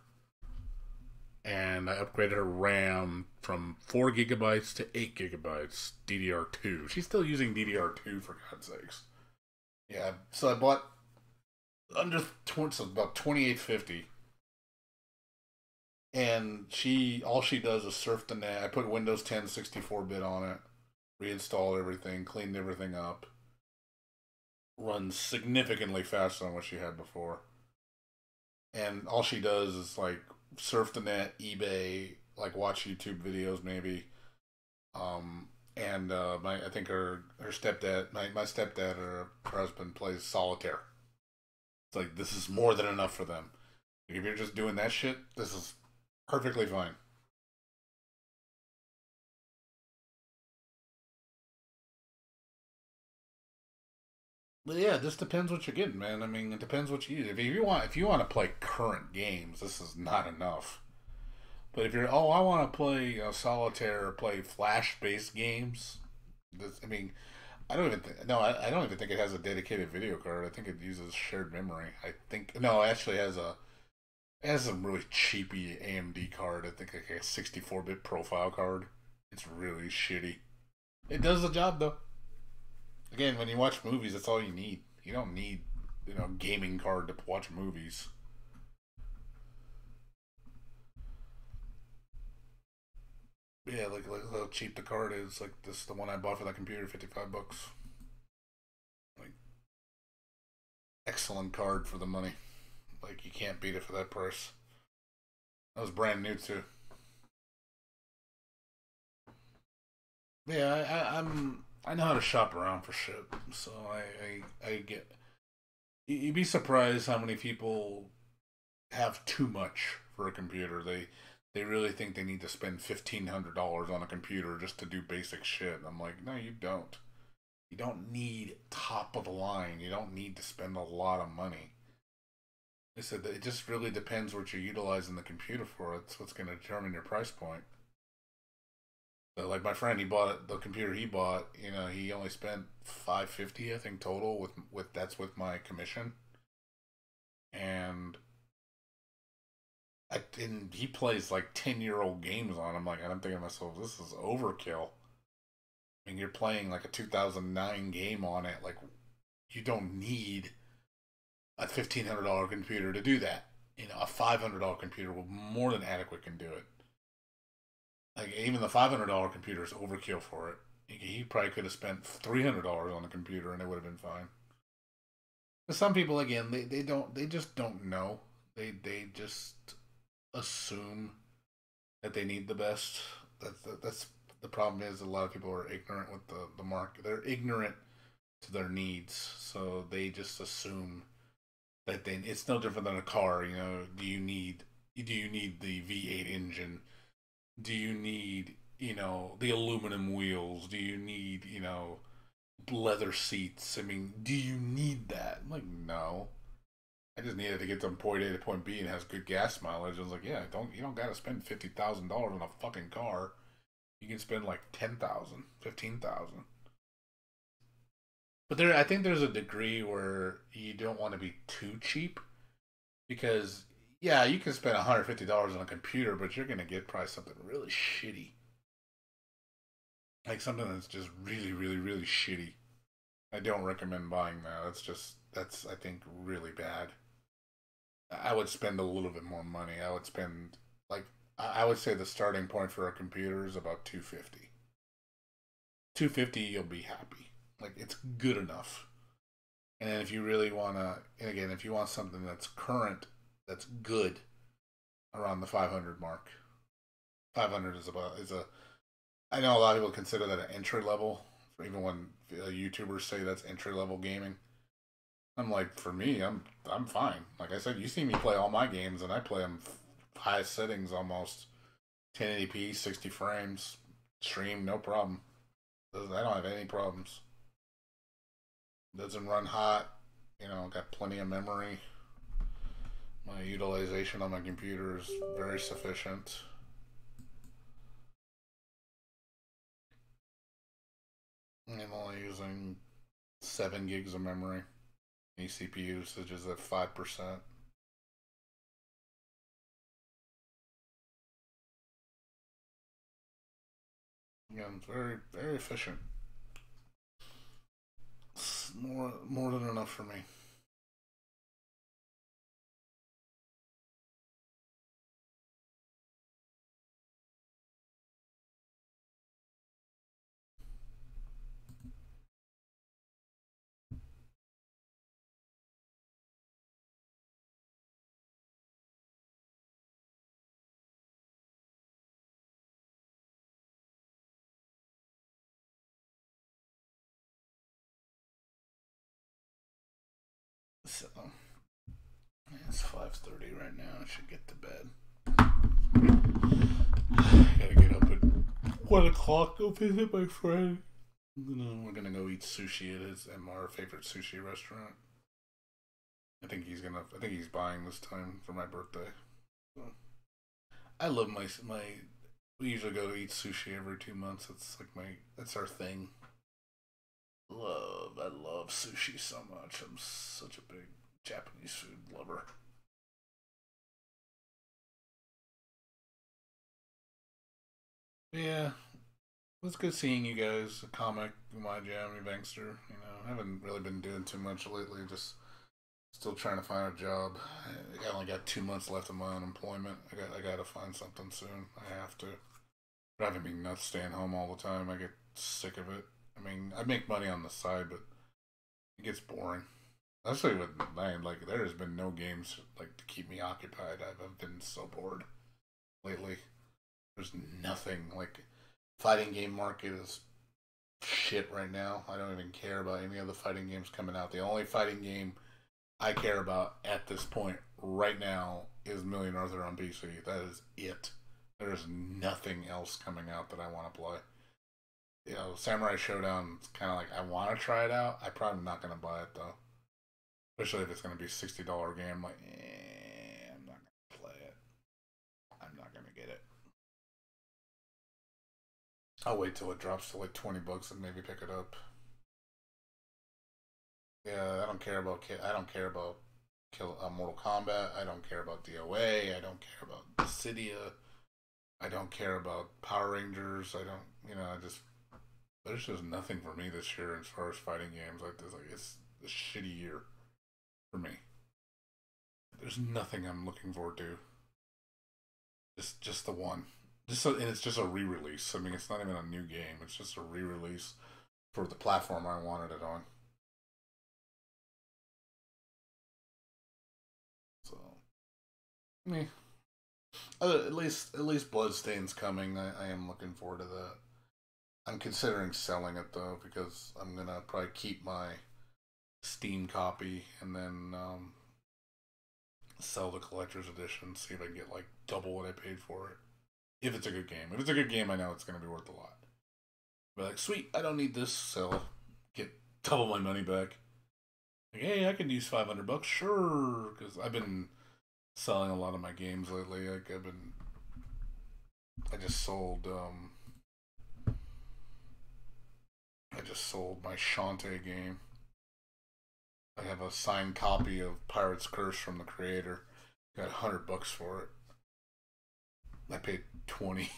[SPEAKER 1] And I upgraded her RAM from 4 gigabytes to 8 gigabytes DDR2. She's still using DDR2 for God's sakes. Yeah, so I bought under so about $28.50. And all she does is surf the net. I put Windows 10 64-bit on it, reinstalled everything, cleaned everything up. Runs significantly faster than what she had before. And all she does is like surf the net, eBay, like watch YouTube videos maybe. I think her stepdad, my stepdad or her husband plays solitaire. It's like this is more than enough for them. If you're just doing that shit, this is perfectly fine. But yeah, this depends what you're getting, man. I mean, it depends what you use. If you want to play current games, this is not enough. But if you're, I want to play solitaire or play flash-based games, I mean, I don't even think it has a dedicated video card. I think it uses shared memory. It actually has it has a really cheapy AMD card. I think like a 64-bit profile card. It's really shitty. It does the job though. Again, when you watch movies, that's all you need. You don't need, gaming card to watch movies. Yeah, like how cheap the card is. Like the one I bought for that computer, $55. Like, excellent card for the money. Like you can't beat it for that price. That was brand new too. Yeah, I know how to shop around for shit, so I get. You'd be surprised how many people have too much for a computer. They really think they need to spend $1,500 on a computer just to do basic shit. I'm like, no, you don't. You don't need top of the line. You don't need to spend a lot of money. They said that it just really depends what you're utilizing the computer for. It's what's going to determine your price point. So like my friend, the computer he bought. He only spent $550, I think, total with that's with my commission. And he plays like 10-year-old games on. I'm thinking to myself, this is overkill. I mean, you're playing like a 2009 game on it. Like, you don't need a $1,500 computer to do that. A $500 computer will more than adequate can do it. Like, even the $500 computer is overkill for it. He probably could have spent $300 on a computer and it would have been fine. But some people, again, they just don't know. They just assume that they need the best. That's the problem. Is a lot of people are ignorant with the market. They're ignorant to their needs, so they just assume that it's no different than a car. Do you need the V8 engine? Do you need the aluminum wheels? Do you need leather seats? I mean, do you need that? I'm like, no. I just needed to get from point A to point B and has good gas mileage. I was like, yeah, you don't gotta spend $50,000 on a fucking car. You can spend like $10,000, $15,000. But I think there's a degree where you don't want to be too cheap, because yeah, you can spend $150 on a computer, but you're gonna get probably something really shitty, like something that's just really, really, really shitty. I don't recommend buying that. That's I think really bad. I would spend a little bit more money. I would spend I would say the starting point for a computer is about $250. $250, you'll be happy. Like, it's good enough. And then if you really wanna, and again, if you want something that's current, that's good, around the 500 mark. 500 is I know a lot of people consider that an entry level, even when YouTubers say that's entry level gaming. I'm like, for me, I'm fine. Like I said, you see me play all my games, and I play them high settings, almost 1080p, 60 frames, stream, no problem. I don't have any problems. Doesn't run hot. You know, got plenty of memory. My utilization on my computer is very sufficient. I'm only using 7 gigs of memory. CPU usage is at 5%. Again, very, very efficient. It's more than enough for me. So it's 5:30 right now. I should get to bed. Gotta get up at 1 o'clock. Go visit my friend. We're gonna go eat sushi at our favorite sushi restaurant. I think he's buying this time for my birthday. So, I love my. We usually go to eat sushi every 2 months. That's our thing. I love sushi so much. I'm such a big Japanese food lover. Yeah, it was good seeing you guys. Comic, my Jammy Bankster. You know, I haven't really been doing too much lately. Just still trying to find a job. I only got 2 months left of my unemployment. I got to find something soon. I have to. Driving me nuts staying home all the time. I get sick of it. I mean, I make money on the side, but it gets boring. Especially with like there has been no games like to keep me occupied. I've been so bored lately. There's nothing like fighting game market is shit right now. I don't even care about any of the fighting games coming out. The only fighting game I care about at this point right now is Million Arthur on PC. That is it. There's nothing else coming out that I want to play. You know, Samurai Showdown, it's kind of like, I want to try it out. I'm probably not going to buy it, though. Especially if it's going to be a $60 game. Like, I'm not going to play it. I'm not going to get it. I'll wait till it drops to like $20 and maybe pick it up. Yeah, I don't care about Mortal Kombat. I don't care about DOA. I don't care about Dissidia. I don't care about Power Rangers. There's just nothing for me this year as far as fighting games. It's a shitty year for me. There's nothing I'm looking forward to. Just the one. And it's just a re-release. I mean, it's not even a new game. It's just a re-release for the platform I wanted it on. So, me. At least Bloodstain's coming. I am looking forward to that. I'm considering selling it though because I'm gonna probably keep my Steam copy and then sell the collector's edition. See if I can get like double what I paid for it. If it's a good game. If it's a good game, I know it's gonna be worth a lot. Be like, sweet, I don't need this. Sell, get double my money back. Like, hey, I can use $500. Sure, because I've been selling a lot of my games lately. Like I just sold my Shantae game. I have a signed copy of Pirate's Curse from the creator. Got $100 for it. I paid 20.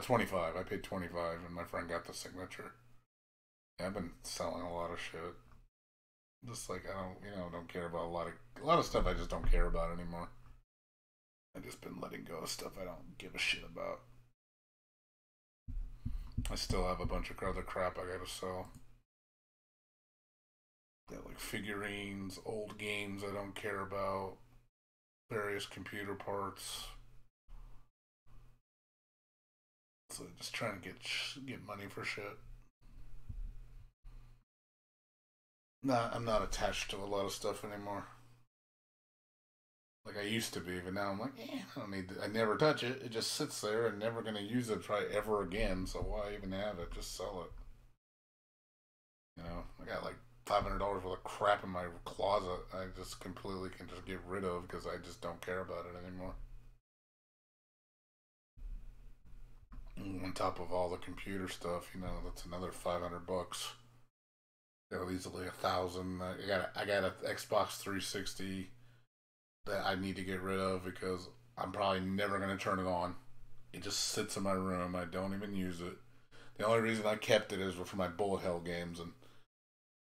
[SPEAKER 1] 25. I paid 25, and my friend got the signature. Yeah, I've been selling a lot of shit. Just like I don't care about a lot of stuff. I just don't care about anymore. I've just been letting go of stuff I don't give a shit about. I still have a bunch of other crap I gotta sell. Got like figurines, old games I don't care about, various computer parts. So just trying to get money for shit. I'm not attached to a lot of stuff anymore. Like I used to be, but now I'm like, I don't need to, I never touch it. It just sits there and never gonna use it probably ever again. So why even have it? Just sell it. You know, I got like $500 worth of crap in my closet. I just completely can just get rid of because I just don't care about it anymore. And on top of all the computer stuff, you know, that's another $500. You know, easily 1,000. I got an Xbox 360 that I need to get rid of because I'm probably never gonna turn it on. It just sits in my room. I don't even use it. The only reason I kept it is for my bullet hell games,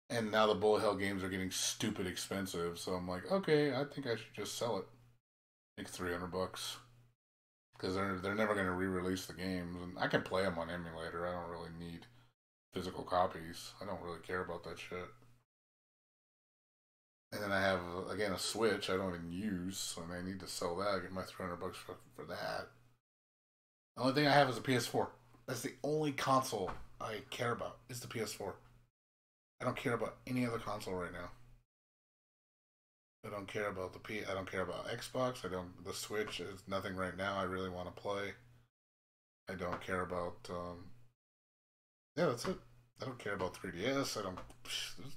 [SPEAKER 1] and now the bullet hell games are getting stupid expensive. So I'm like, okay, I think I should just sell it, make $300 because they're never gonna re-release the games, and I can play them on emulator. I don't really need physical copies. I don't really care about that shit. And then I have again a Switch I don't even use, and I need to sell that. I get my $300 for that. The only thing I have is a PS4. That's the only console I care about is the PS4. I don't care about any other console right now. I don't care about I don't care about Xbox. The Switch is nothing right now I really want to play. I don't care about yeah, that's it. I don't care about 3DS. There's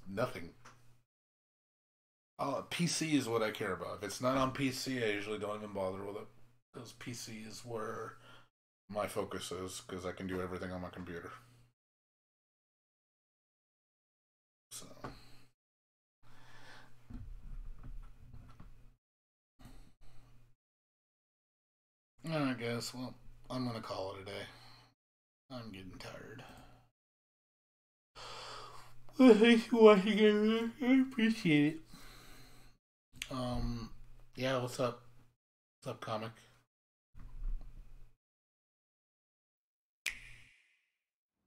[SPEAKER 1] nothing. PC is what I care about. If it's not on PC, I usually don't even bother with it. Because PC is where my focus is, because I can do everything on my computer. So. I guess, well, I'm going to call it a day. I'm getting tired. Well, thanks for watching, everyone. I appreciate it. Yeah, what's up? What's up, comic?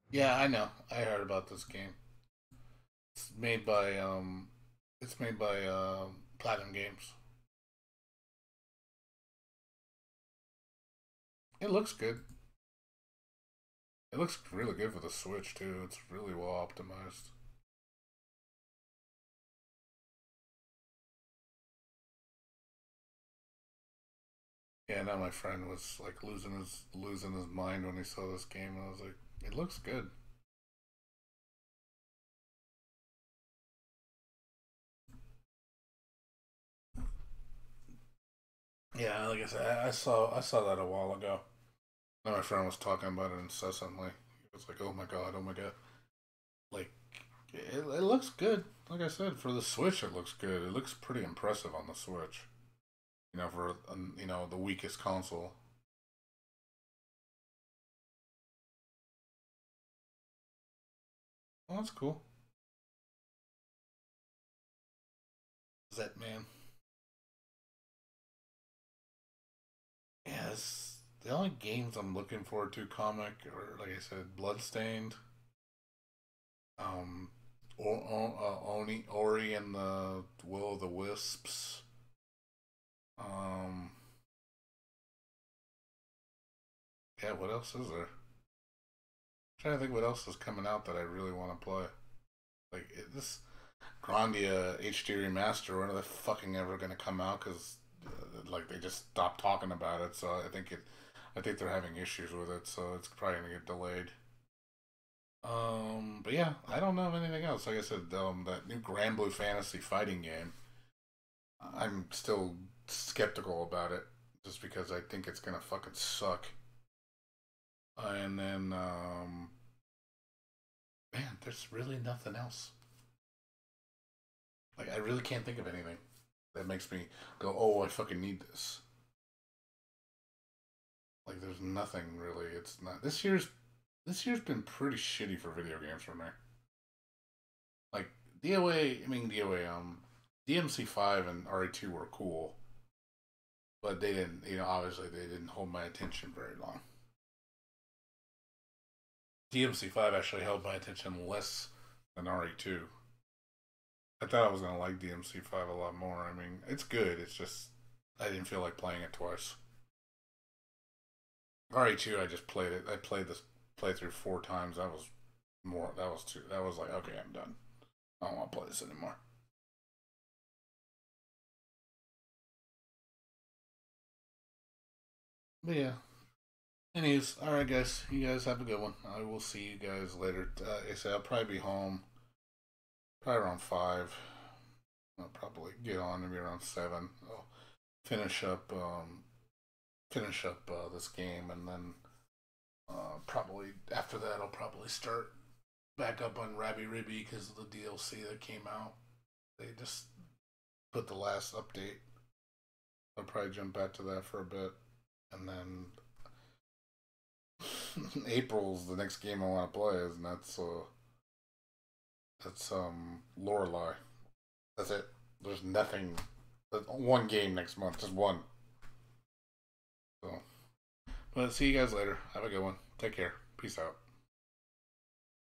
[SPEAKER 1] Yeah, I know. I heard about this game. It's made by Platinum Games. It looks good. It looks really good for the Switch too. It's really well optimized. Yeah, now my friend was like losing his mind when he saw this game, and I was like, it looks good. Yeah, like I said, I saw that a while ago. And my friend was talking about it incessantly. He was like, oh my god. Like, it looks good. Like I said, for the Switch, it looks good. It looks pretty impressive on the Switch. You know, for the weakest console. Oh, that's cool. Is that man? Yes. The only games I'm looking forward to comic are, like I said, Bloodstained, um, Ori and the Will of the Wisps. Um, yeah, what else is there? I'm trying to think what else is coming out that I really want to play. Like this Grandia HD remaster. When are they fucking ever gonna come out? Because like they just stopped talking about it. So I think they're having issues with it. So it's probably gonna get delayed. But yeah, I don't know of anything else. Like I said, that new Grand Blue Fantasy fighting game. I'm still skeptical about it, just because I think it's gonna fucking suck. And then, man, there's really nothing else. Like, I really can't think of anything that makes me go, "Oh, I fucking need this." Like, there's nothing really. It's not this year's been pretty shitty for video games for me. Like DOA, I mean DOA, DMC5 and RE2 were cool, but they didn't, obviously they didn't hold my attention very long. DMC5 actually held my attention less than RE2. I thought I was gonna like DMC5 a lot more. I mean, it's good. It's just I didn't feel like playing it twice. RE2, I just played it. I played this playthrough 4 times. That was more. That was too. That was like, okay, I'm done. I don't want to play this anymore. But yeah. Anyways, alright guys. You guys have a good one. I will see you guys later. I say I'll probably be home probably around 5. I'll probably get on maybe around 7. I'll finish up this game, and then probably after that I'll probably start back up on Rabby Ribby because of the DLC that came out. They just put the last update. I'll probably jump back to that for a bit, and then April's the next game I want to play, and that's Lorelei. That's it. There's nothing. One game next month, just one. So, but see you guys later. Have a good one. Take care. Peace out.